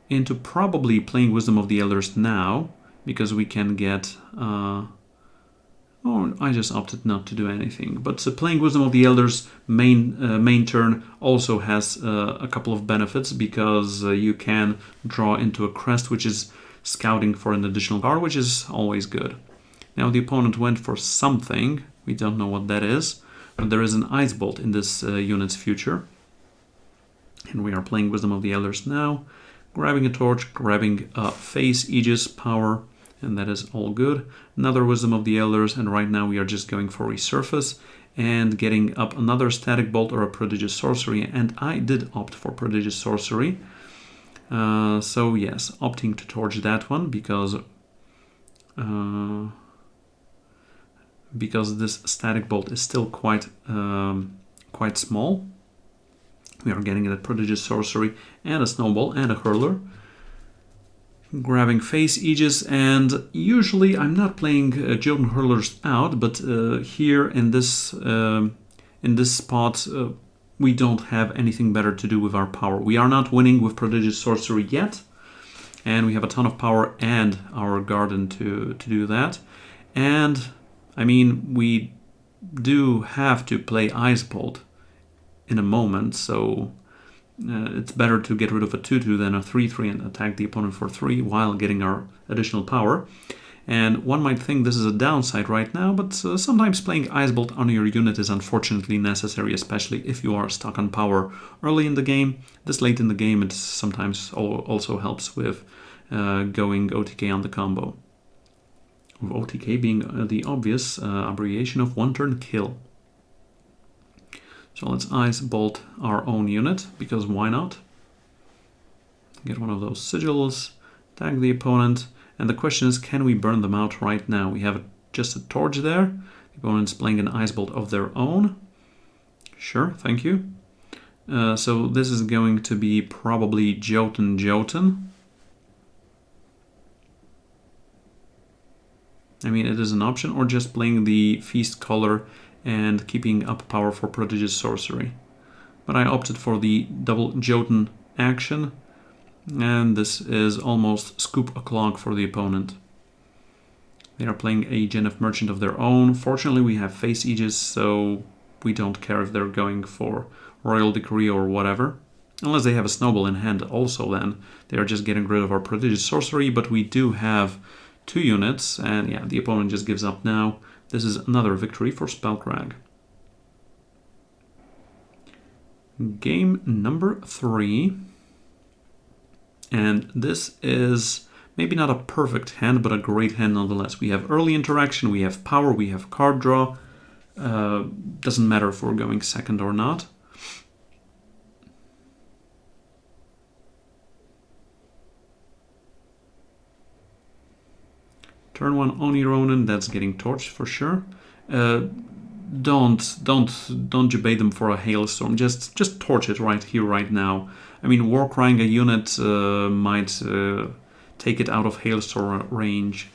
into probably playing Wisdom of the Elders now, because we can get... oh, I just opted not to do anything. But playing Wisdom of the Elders main turn also has a couple of benefits, because you can draw into a crest, which is scouting for an additional card, which is always good. Now the opponent went for something. We don't know what that is, but there is an Ice Bolt in this unit's future. And we are playing Wisdom of the Elders now, grabbing a torch, grabbing Face, Aegis, Power, and that is all good. Another Wisdom of the Elders, and right now we are just going for Resurface and getting up another Static Bolt or a Prodigious Sorcery, and I did opt for Prodigious Sorcery. So yes, opting to torch that one because this Static Bolt is still quite small. We are getting a Prodigious Sorcery and a Snowball and a Hurler. Grabbing Face, Aegis, and usually I'm not playing Jotun Hurlers out, but here in this spot we don't have anything better to do with our power. We are not winning with Prodigious Sorcery yet, and we have a ton of power and our Garden to do that. And I mean, we do have to play Ice Bolt in a moment, so it's better to get rid of a 2/2 than a 3/3 and attack the opponent for 3 while getting our additional power. And one might think this is a downside right now, but sometimes playing Ice Bolt on your unit is unfortunately necessary, especially if you are stuck on power early in the game. This late in the game, it sometimes also helps with going OTK on the combo. OTK being the obvious abbreviation of one turn kill. So let's Ice Bolt our own unit, because why not? Get one of those sigils, tag the opponent, and the question is, can we burn them out right now? We have just a torch there. The opponent's playing an Ice Bolt of their own. Sure, thank you. So this is going to be probably Jotun. I mean, it is an option, or just playing the Feast color and keeping up power for Prodigious Sorcery. But I opted for the double Jotun action, and this is almost scoop o'clock for the opponent. They are playing a Genef Merchant of their own. Fortunately, we have Face Aegis, so we don't care if they're going for Royal Decree or whatever. Unless they have a Snowball in hand also, then they are just getting rid of our Prodigious Sorcery, but we do have 2 units, and yeah, the opponent just gives up now. This is another victory for Spellcrag. Game number 3. And this is maybe not a perfect hand, but a great hand nonetheless. We have early interaction, we have power, we have card draw. Doesn't matter if we're going second or not. Turn 1 Oni Ronin, that's getting torched for sure. Don't debate them for a Hailstorm. Just torch it right here, right now. I mean, Warcrying a unit might take it out of Hailstorm range.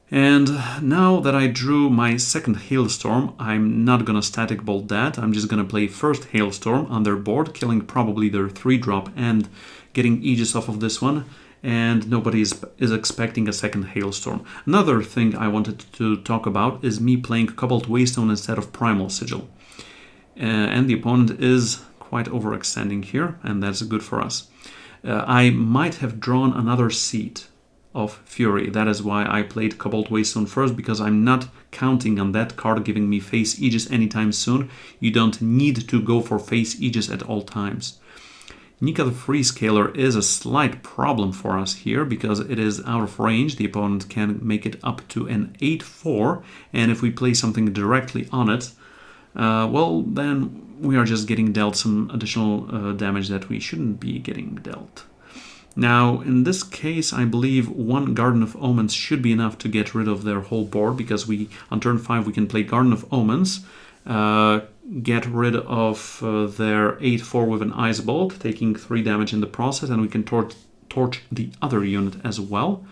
And now that I drew my second Hailstorm, I'm not gonna Static Bolt that. I'm just gonna play first Hailstorm on their board, killing probably their 3-drop and getting Aegis off of this one. And nobody is expecting a second Hailstorm. Another thing I wanted to talk about is me playing Cobalt Waystone instead of Primal Sigil. And the opponent is quite overextending here, and that's good for us. I might have drawn another Seat of Fury. That is why I played Cobalt Waystone first, because I'm not counting on that card giving me Face Aegis anytime soon. You don't need to go for Face Aegis at all times. Nika the Freescaler is a slight problem for us here because it is out of range. The opponent can make it up to an 8/4, and if we play something directly on it, well, then we are just getting dealt some additional damage that we shouldn't be getting dealt. Now, in this case, I believe one Garden of Omens should be enough to get rid of their whole board, because on turn 5 we can play Garden of Omens, get rid of their 8/4 with an Ice Bolt, taking 3 damage in the process, and we can torch the other unit as well.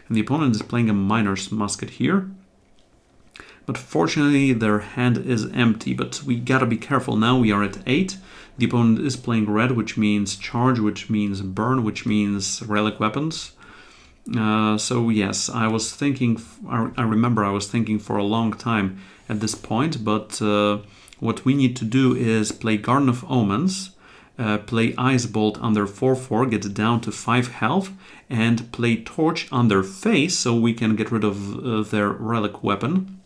And the opponent is playing a Miner's Musket here. But fortunately their hand is empty, but we gotta be careful now. We are at 8. The opponent is playing red, which means charge, which means burn, which means relic weapons. So yes, I remember I was thinking for a long time at this point, but what we need to do is play Garden of Omens, play Ice Bolt on their 4/4, get down to 5 health, and play Torch on their face so we can get rid of their relic weapon.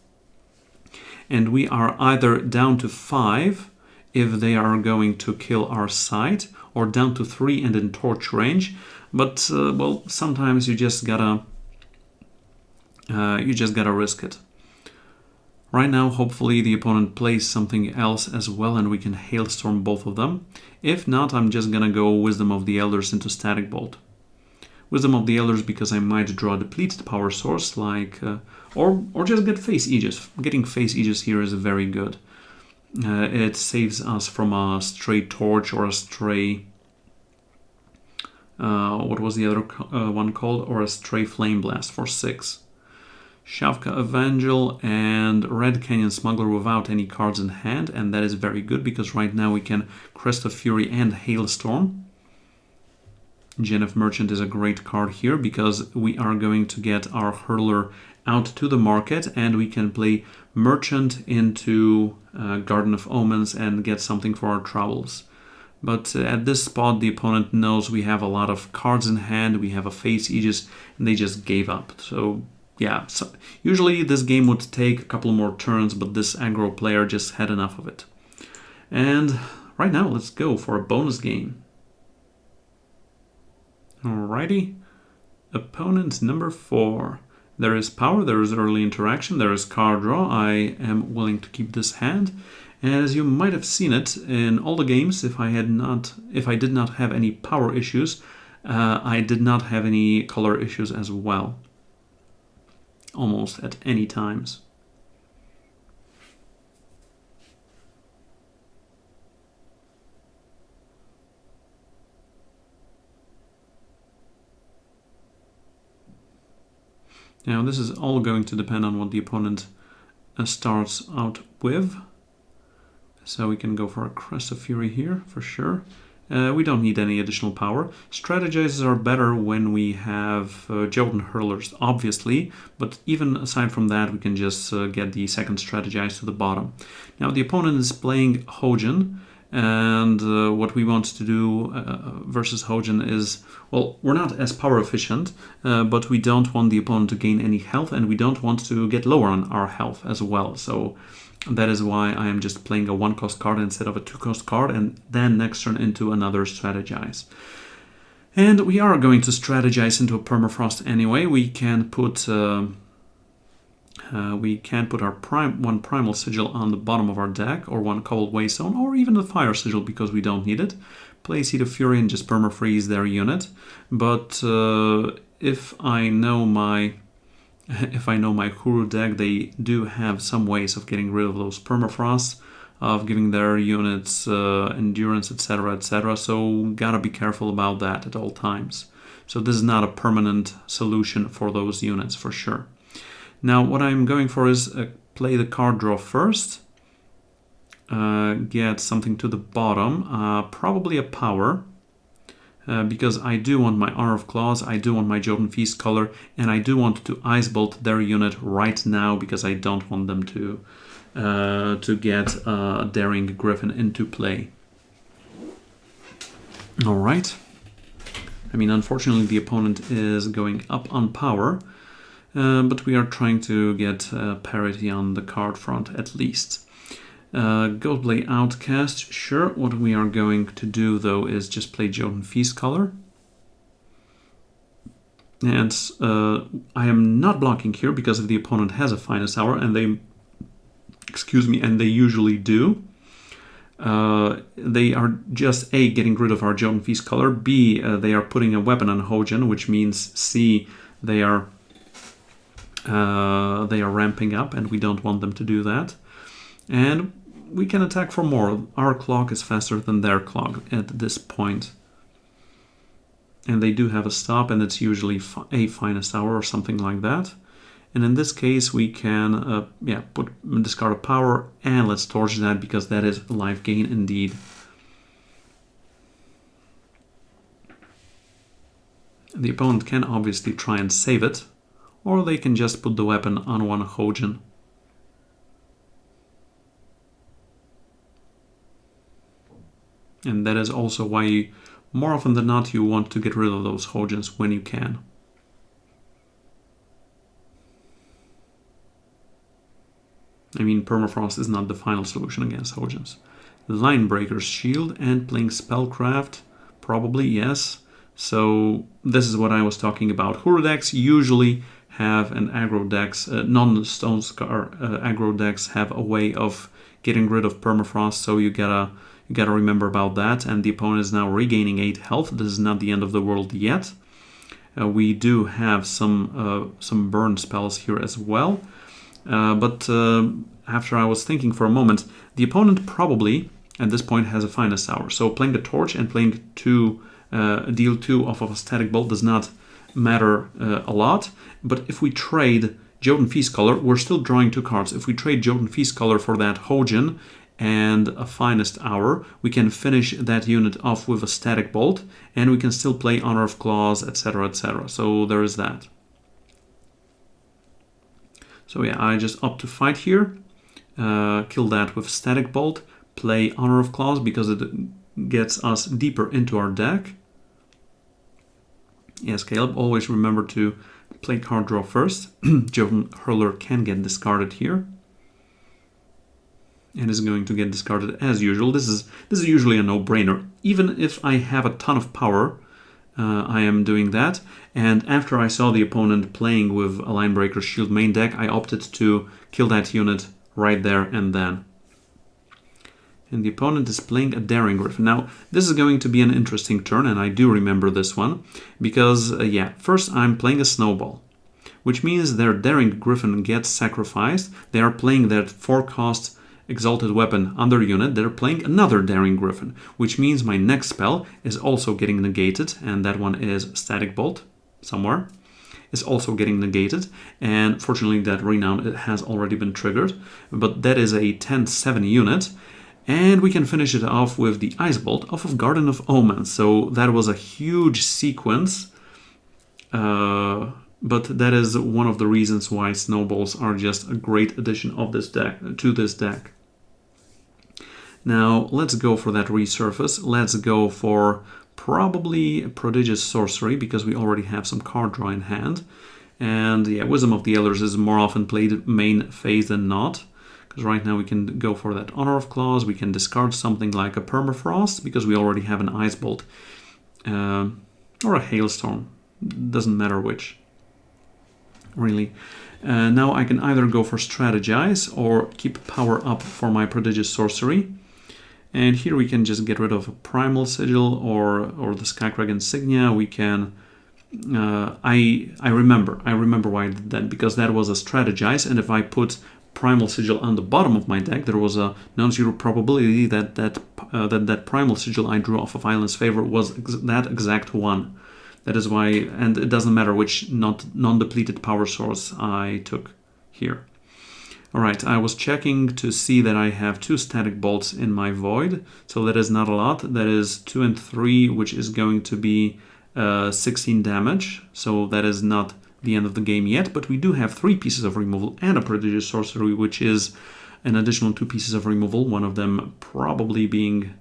And we are either down to 5 if they are going to kill our site, or down to 3 and in torch range. But well, sometimes you just gotta risk it. Right now, hopefully the opponent plays something else as well, and we can Hailstorm both of them. If not, I'm just gonna go Wisdom of the Elders into Static Bolt. Wisdom of the Elders because I might draw a depleted power source, like or just get Face Aegis. Getting Face Aegis here is very good. It saves us from a stray Torch or a stray... what was the other one called? Or a stray Flame Blast for 6. Shavka Evangel and Red Canyon Smuggler without any cards in hand, and that is very good because right now we can Crest of Fury and Hailstorm. Genef Merchant is a great card here because we are going to get our hurler out to the market and we can play Merchant into Garden of Omens and get something for our troubles. But at this spot, the opponent knows we have a lot of cards in hand, we have a Face Aegis, and they just gave up. So yeah, so usually this game would take a couple more turns, but this aggro player just had enough of it. And right now, let's go for a bonus game. Alrighty, opponent number 4. There is power, there is early interaction, there is card draw. I am willing to keep this hand. And as you might have seen it in all the games, if I did not have any power issues, I did not have any color issues as well. Almost at any times. Now this is all going to depend on what the opponent starts out with. So we can go for a Crest of Fury here, for sure. We don't need any additional power. Strategizers are better when we have Jotun Hurlers, obviously, but even aside from that, we can just get the second Strategize to the bottom. Now the opponent is playing Hojin, and what we want to do versus Hojin is, well, we're not as power efficient, but we don't want the opponent to gain any health, and we don't want to get lower on our health as well. So that is why I am just playing a 1-cost card instead of a 2-cost card, and then next turn into another Strategize. And we are going to Strategize into a Permafrost anyway. We can put our one Primal Sigil on the bottom of our deck, or one Cobbled Waystone, or even the Fire Sigil because we don't need it. Play Seed of Fury and just permafreeze their unit. But if I know my Huru deck, they do have some ways of getting rid of those permafrosts, of giving their units endurance, etc., etc. So gotta be careful about that at all times. So this is not a permanent solution for those units for sure. Now what I'm going for is play the card draw first, get something to the bottom, probably a power. Because I do want my Honor of Claws, I do want my Jotun Feast color, and I do want to Ice Bolt their unit right now because I don't want them to get Daring Griffin into play. Alright. I mean, unfortunately the opponent is going up on power, but we are trying to get parity on the card front at least. Ghostblade Outcast, sure. What we are going to do though is just play Jotun Feast color. And I am not blocking here because if the opponent has a Finest Hour, and they usually do, they are just A, getting rid of our Jotun Feast color, B, they are putting a weapon on Hojin, which means C, they are ramping up, and we don't want them to do that. And we can attack for more. Our clock is faster than their clock at this point. And they do have a stop, and it's usually a Finest Hour or something like that. And in this case, we can discard a power, and let's torch that because that is life gain indeed. The opponent can obviously try and save it, or they can just put the weapon on one Hojin. And that is also why, more often than not, you want to get rid of those Hojins when you can. I mean, Permafrost is not the final solution against Hojins. Linebreaker's Shield and playing Spellcraft, probably, yes. So this is what I was talking about. Huru decks usually have an aggro decks, non-Stone Scar aggro decks have a way of getting rid of Permafrost, so you gotta remember about that. And the opponent is now regaining 8 health. This is not the end of the world yet. We do have some burn spells here as well. But after I was thinking for a moment, the opponent probably at this point has a Finest Hour. So playing the Torch and playing deal 2 off of a Static Bolt does not matter a lot. But if we trade Jotun Feast color, we're still drawing 2 cards. If we trade Jotun Feast color for that Hojin, and a Finest Hour, we can finish that unit off with a Static Bolt, and we can still play Honor of Claws, etc, etc. So there is that. So yeah, I just opt to fight here, kill that with Static Bolt, play Honor of Claws because it gets us deeper into our deck. Yes, Caleb, always remember to play card draw first. Joven Hurler can get discarded here, and is going to get discarded as usual. This is usually a no-brainer. Even if I have a ton of power, I am doing that. And after I saw the opponent playing with a Linebreaker Shield main deck, I opted to kill that unit right there and then. And the opponent is playing a Daring Griffin. Now, this is going to be an interesting turn, and I do remember this one, because, yeah, first I'm playing a Snowball, which means their Daring Griffin gets sacrificed. They are playing that 4-cost Exalted Weapon on their unit. They're playing another Daring Griffin, which means my next spell is also getting negated, and that one is Static Bolt, somewhere, is also getting negated. And fortunately, that Renown has already been triggered, but that is a 10-7 unit. And we can finish it off with the Ice Bolt off of Garden of Omens. So that was a huge sequence. But that is one of the reasons why Snowballs are just a great addition of this deck to this deck. Now let's go for that resurface. Let's go for probably Prodigious Sorcery, because we already have some card draw in hand. And yeah, Wisdom of the Elders is more often played main phase than not. Because right now we can go for that Honor of Claws, we can discard something like a Permafrost, because we already have an Ice Bolt, or a Hailstorm, doesn't matter which, really. Now I can either go for Strategize, or keep power up for my Prodigious Sorcery. And here we can just get rid of a Primal Sigil, or the Spellcrag Insignia. We can... I remember why I did that, because that was a Strategize, and if I put Primal Sigil on the bottom of my deck, there was a non-zero probability that Primal Sigil I drew off of Island's Favor was that exact one. That is why, and it doesn't matter which non-depleted power source I took here. Alright, I was checking to see that I have 2 Static Bolts in my Void, so that is not a lot. That is 2 and 3, which is going to be 16 damage, so that is not the end of the game yet, but we do have 3 pieces of removal and a Prodigious Sorcery, which is an additional 2 pieces of removal, one of them probably being...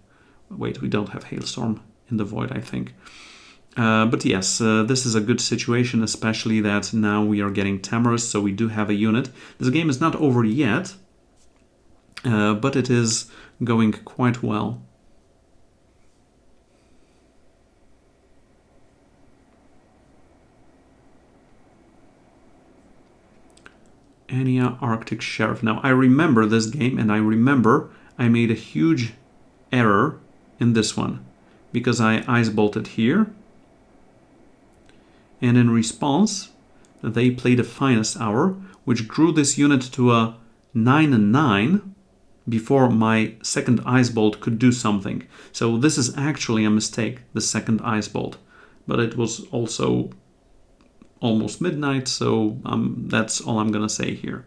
Wait, we don't have Hailstorm in the Void, I think. But yes, this is a good situation, especially that now we are getting Tamarisk, so we do have a unit. This game is not over yet, but it is going quite well. Anya Arctic Sheriff. Now, I remember this game, and I remember I made a huge error in this one, because I Ice Bolted here, and in response, they played a Finest Hour, which grew this unit to a 9/9 before my second Ice Bolt could do something. So this is actually a mistake, the second Ice Bolt, but it was also almost midnight, so that's all I'm gonna say here.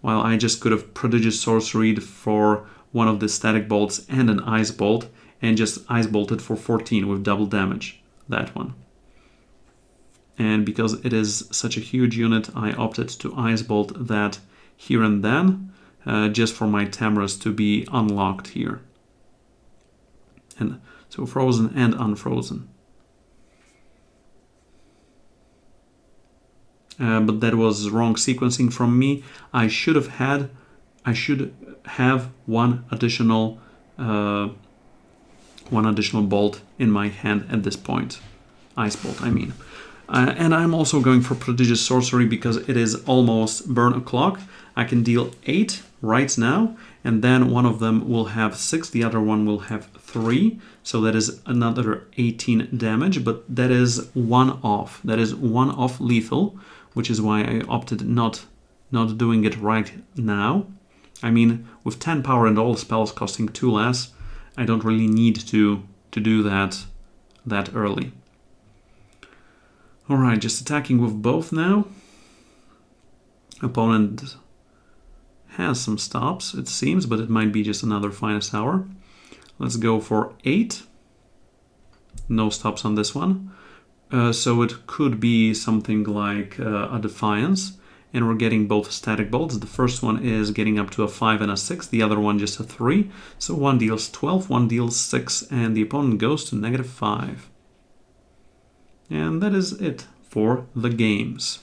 While I just could have Prodigious Sorceried for one of the Static Bolts and an Ice Bolt, and just Ice Bolted for 14 with double damage, that one. And because it is such a huge unit, I opted to Ice Bolt that here and then, just for my Tamarisk to be unlocked here. And so frozen and unfrozen. But that was wrong sequencing from me. I should have one additional bolt in my hand at this point. Ice Bolt, I mean. And I'm also going for Prodigious Sorcery because it is almost burn o'clock. I can deal 8 right now, and then one of them will have 6, the other one will have 3. So that is another 18 damage, but that is one off. That is one off lethal, which is why I opted not doing it right now. I mean, with 10 power and all spells costing 2 less, I don't really need to do that early. Alright, just attacking with both now. Opponent has some stops, it seems, but it might be just another finest hour. Let's go for 8. No stops on this one. So it could be something like a Defiance. And we're getting both static bolts. The first one is getting up to a 5 and a 6, the other one just a 3. So one deals 12, one deals 6, and the opponent goes to -5. And that is it for the games.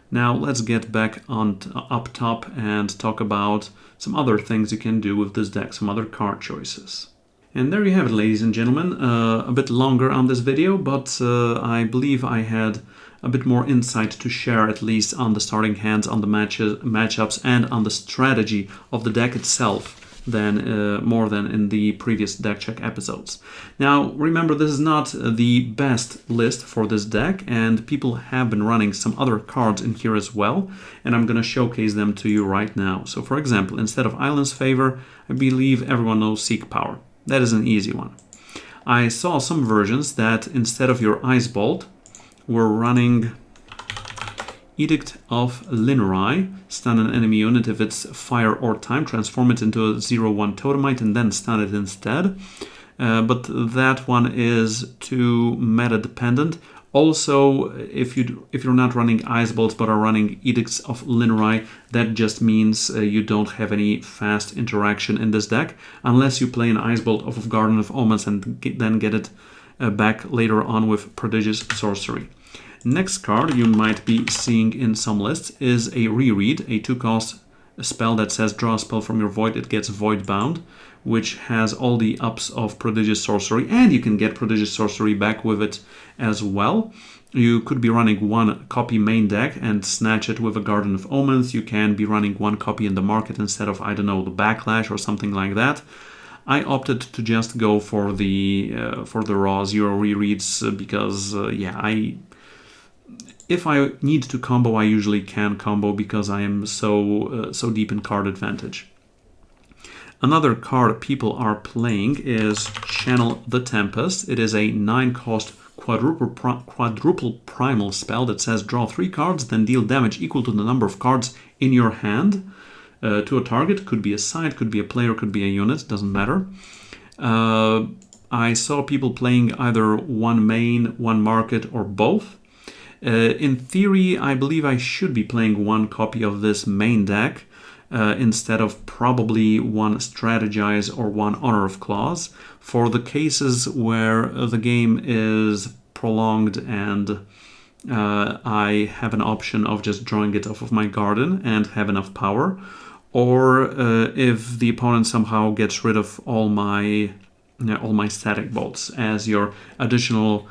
Now let's get back on up top and talk about some other things you can do with this deck, some other card choices. And there you have it, ladies and gentlemen. A bit longer on this video, but I believe I had a bit more insight to share, at least on the starting hands, on the matchups, and on the strategy of the deck itself, than more than in the previous deck check episodes. Now, remember, this is not the best list for this deck, and people have been running some other cards in here as well, and I'm going to showcase them to you right now. So, for example, instead of Island's Favor, I believe everyone knows Seek Power. That is an easy one. I saw some versions that instead of your Ice Bolt, we're running Edict of Linrai, stun an enemy unit if it's fire or time, transform it into a 0/1 Totemite and then stun it instead. But that one is too meta dependent. Also, if you're not running Ice Bolts but are running Edicts of Linrai, that just means you don't have any fast interaction in this deck, unless you play an Ice Bolt off of Garden of Omens and then get it back later on with Prodigious Sorcery. Next card you might be seeing in some lists is a Reread, a 2-cost spell that says draw a spell from your void, it gets void bound, which has all the ups of Prodigious Sorcery, and you can get Prodigious Sorcery back with it as well. You could be running one copy main deck and snatch it with a Garden of Omens. You can be running one copy in the market instead of, I don't know, the Backlash or something like that. I opted to just go for the raw 0 rereads because, if I need to combo, I usually can combo because I am so deep in card advantage. Another card people are playing is Channel the Tempest. It is a 9-cost quadruple primal spell that says draw 3 cards, then deal damage equal to the number of cards in your hand to a target. Could be a side, could be a player, could be a unit, doesn't matter. I saw people playing either one main, one market, or both. In theory, I believe I should be playing one copy of this main deck instead of probably one Strategize or one Honor of Claws for the cases where the game is prolonged and I have an option of just drawing it off of my garden and have enough power, or if the opponent somehow gets rid of all my static bolts as your additional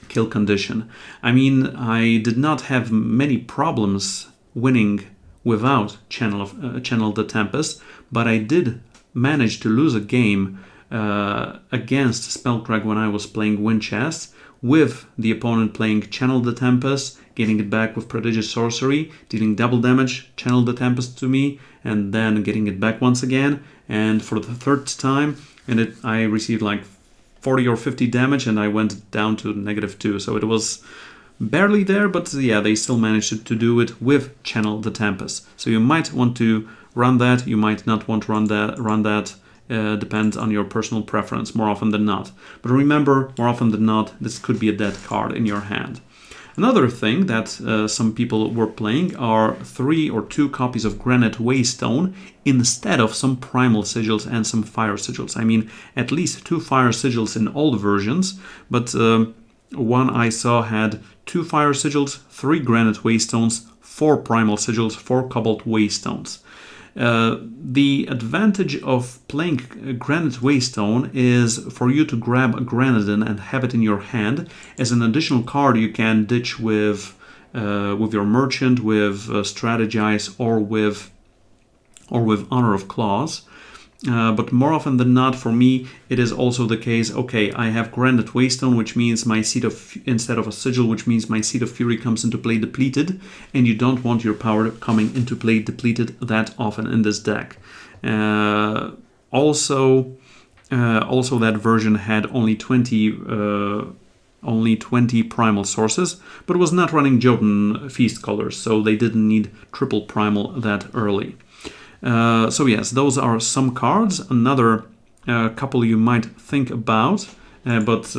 kill condition. I mean, I did not have many problems winning without Channel the Tempest, but I did manage to lose a game against Spellcrag when I was playing Winchest, with the opponent playing Channel the Tempest, getting it back with Prodigious Sorcery, dealing double damage, Channel the Tempest to me, and then getting it back once again, and for the third time, and I received like 40 or 50 damage, and I went down to -2. So it was barely there, but yeah, they still managed to do it with Channel the Tempest. So you might want to run that, you might not want to run that. Depends on your personal preference more often than not. But remember, more often than not, this could be a dead card in your hand. Another thing that some people were playing are 3 or 2 copies of Granite Waystone instead of some Primal Sigils and some Fire Sigils. I mean, at least 2 Fire Sigils in all versions, but one I saw had 2 Fire Sigils, 3 Granite Waystones, 4 Primal Sigils, 4 Cobalt Waystones. The advantage of playing Granite Waystone is for you to grab a Granadin and have it in your hand as an additional card you can ditch with your Merchant, with Strategize, or with Honor of Claws. But more often than not, for me, it is also the case, okay, I have Granite Waystone, which means my Seat of, instead of a Sigil, which means my Seat of Fury comes into play depleted, and you don't want your power coming into play depleted that often in this deck. Also that version had only 20 only 20 primal sources, but was not running Jotun Feast colors, so they didn't need triple primal that early. So yes, those are some cards. Another couple you might think about, but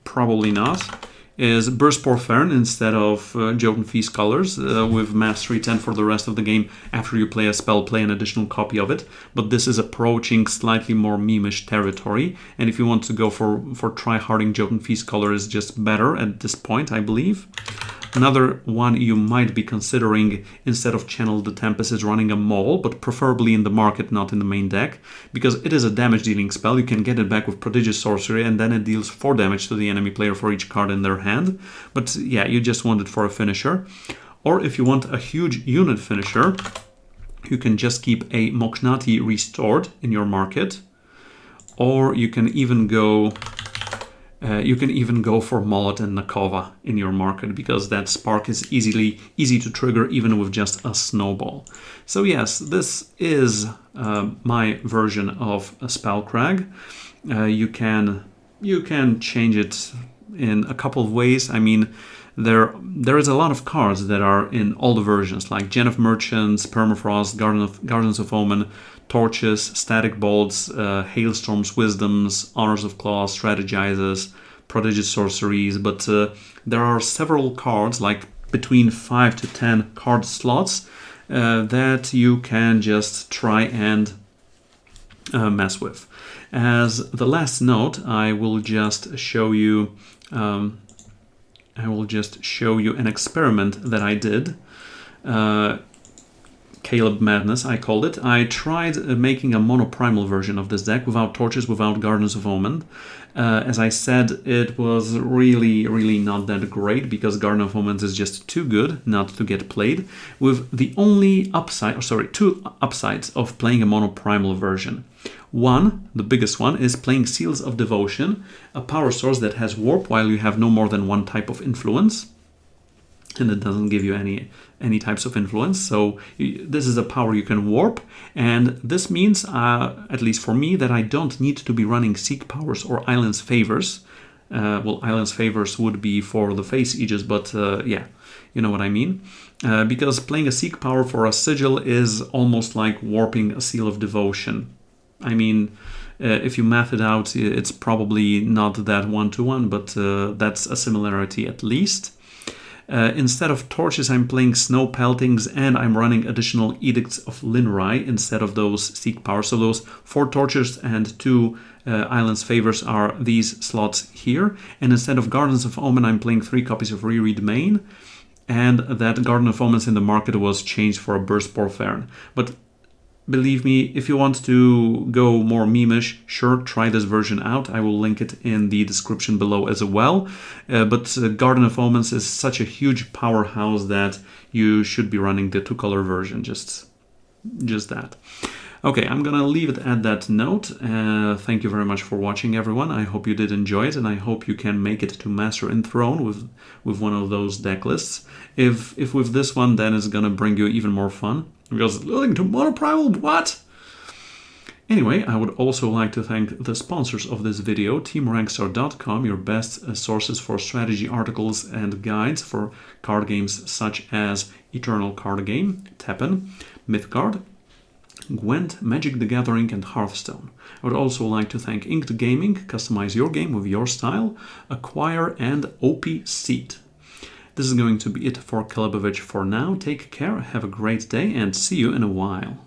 probably not, is Burstpore Fern instead of Jotun Feast colors with Mastery 10 for the rest of the game. After you play a spell, play an additional copy of it. But this is approaching slightly more meme-ish territory, and if you want to go for try-harding, Jotun Feast color is just better at this point, I believe. Another one you might be considering instead of Channel the Tempest is running a Maul, but preferably in the market, not in the main deck, because it is a damage dealing spell. You can get it back with Prodigious Sorcery, and then it deals 4 damage to the enemy player for each card in their hand. But yeah, you just want it for a finisher. Or if you want a huge unit finisher, you can just keep a Mokhnati Restored in your market, or you can even go for Molot and Nakova in your market, because that spark is easy to trigger even with just a snowball. So yes, this is my version of a Spellcrag. You can change it in a couple of ways. I mean, there is a lot of cards that are in all the versions, like Gen of Merchants, Permafrost, Gardens of Omen, Torches, Static Bolts, Hailstorms, Wisdoms, Honors of Claws, Strategizes, Prodigious Sorceries, but there are several cards, like between 5 to 10 card slots, that you can just try and mess with. As the last note, I will just show you an experiment that I did. Caleb Madness, I called it. I tried making a mono-primal version of this deck without Torches, without Gardens of Omen. As I said, it was really not that great, because Garden of Omens is just too good not to get played, with the only upside, two upsides of playing a mono-primal version. One, the biggest one, is playing Seals of Devotion, a power source that has Warp while you have no more than one type of influence. And it doesn't give you any types of influence, so this is a power you can warp, and this means, at least for me, that I don't need to be running Seek Powers or Island's Favors. Well, Island's Favors would be for the face Aegis, but yeah, you know what I mean. Because playing a Seek Power for a Sigil is almost like warping a Seal of Devotion. I mean, if you math it out, it's probably not that one-to-one, but that's a similarity at least. Instead of Torches, I'm playing Snow Peltings, and I'm running additional Edicts of Linrai instead of those Seek Powers. So those 4 Torches and 2 Island's Favors are these slots here. And instead of Gardens of Omen, I'm playing 3 copies of Reread Main, and that Garden of Omens in the market was changed for a Burstpore Fern. But believe me, if you want to go more meme-ish, sure, try this version out. I will link it in the description below as well. But Garden of Omens is such a huge powerhouse that you should be running the 2-color version, just that. Okay, I'm gonna leave it at that note. Thank you very much for watching, everyone. I hope you did enjoy it, and I hope you can make it to Master Enthroned with one of those deck lists. If with this one, then it's gonna bring you even more fun. Because losing to monoprimal, what? Anyway, I would also like to thank the sponsors of this video, TeamRankstar.com, your best sources for strategy articles and guides for card games such as Eternal Card Game, Teppen, Mythgard, Gwent, Magic the Gathering, and Hearthstone. I would also like to thank Inked Gaming, customize your game with your style, Acquire, and OP Seat. This is going to be it for Calebovitsch for now. Take care, have a great day, and see you in a while.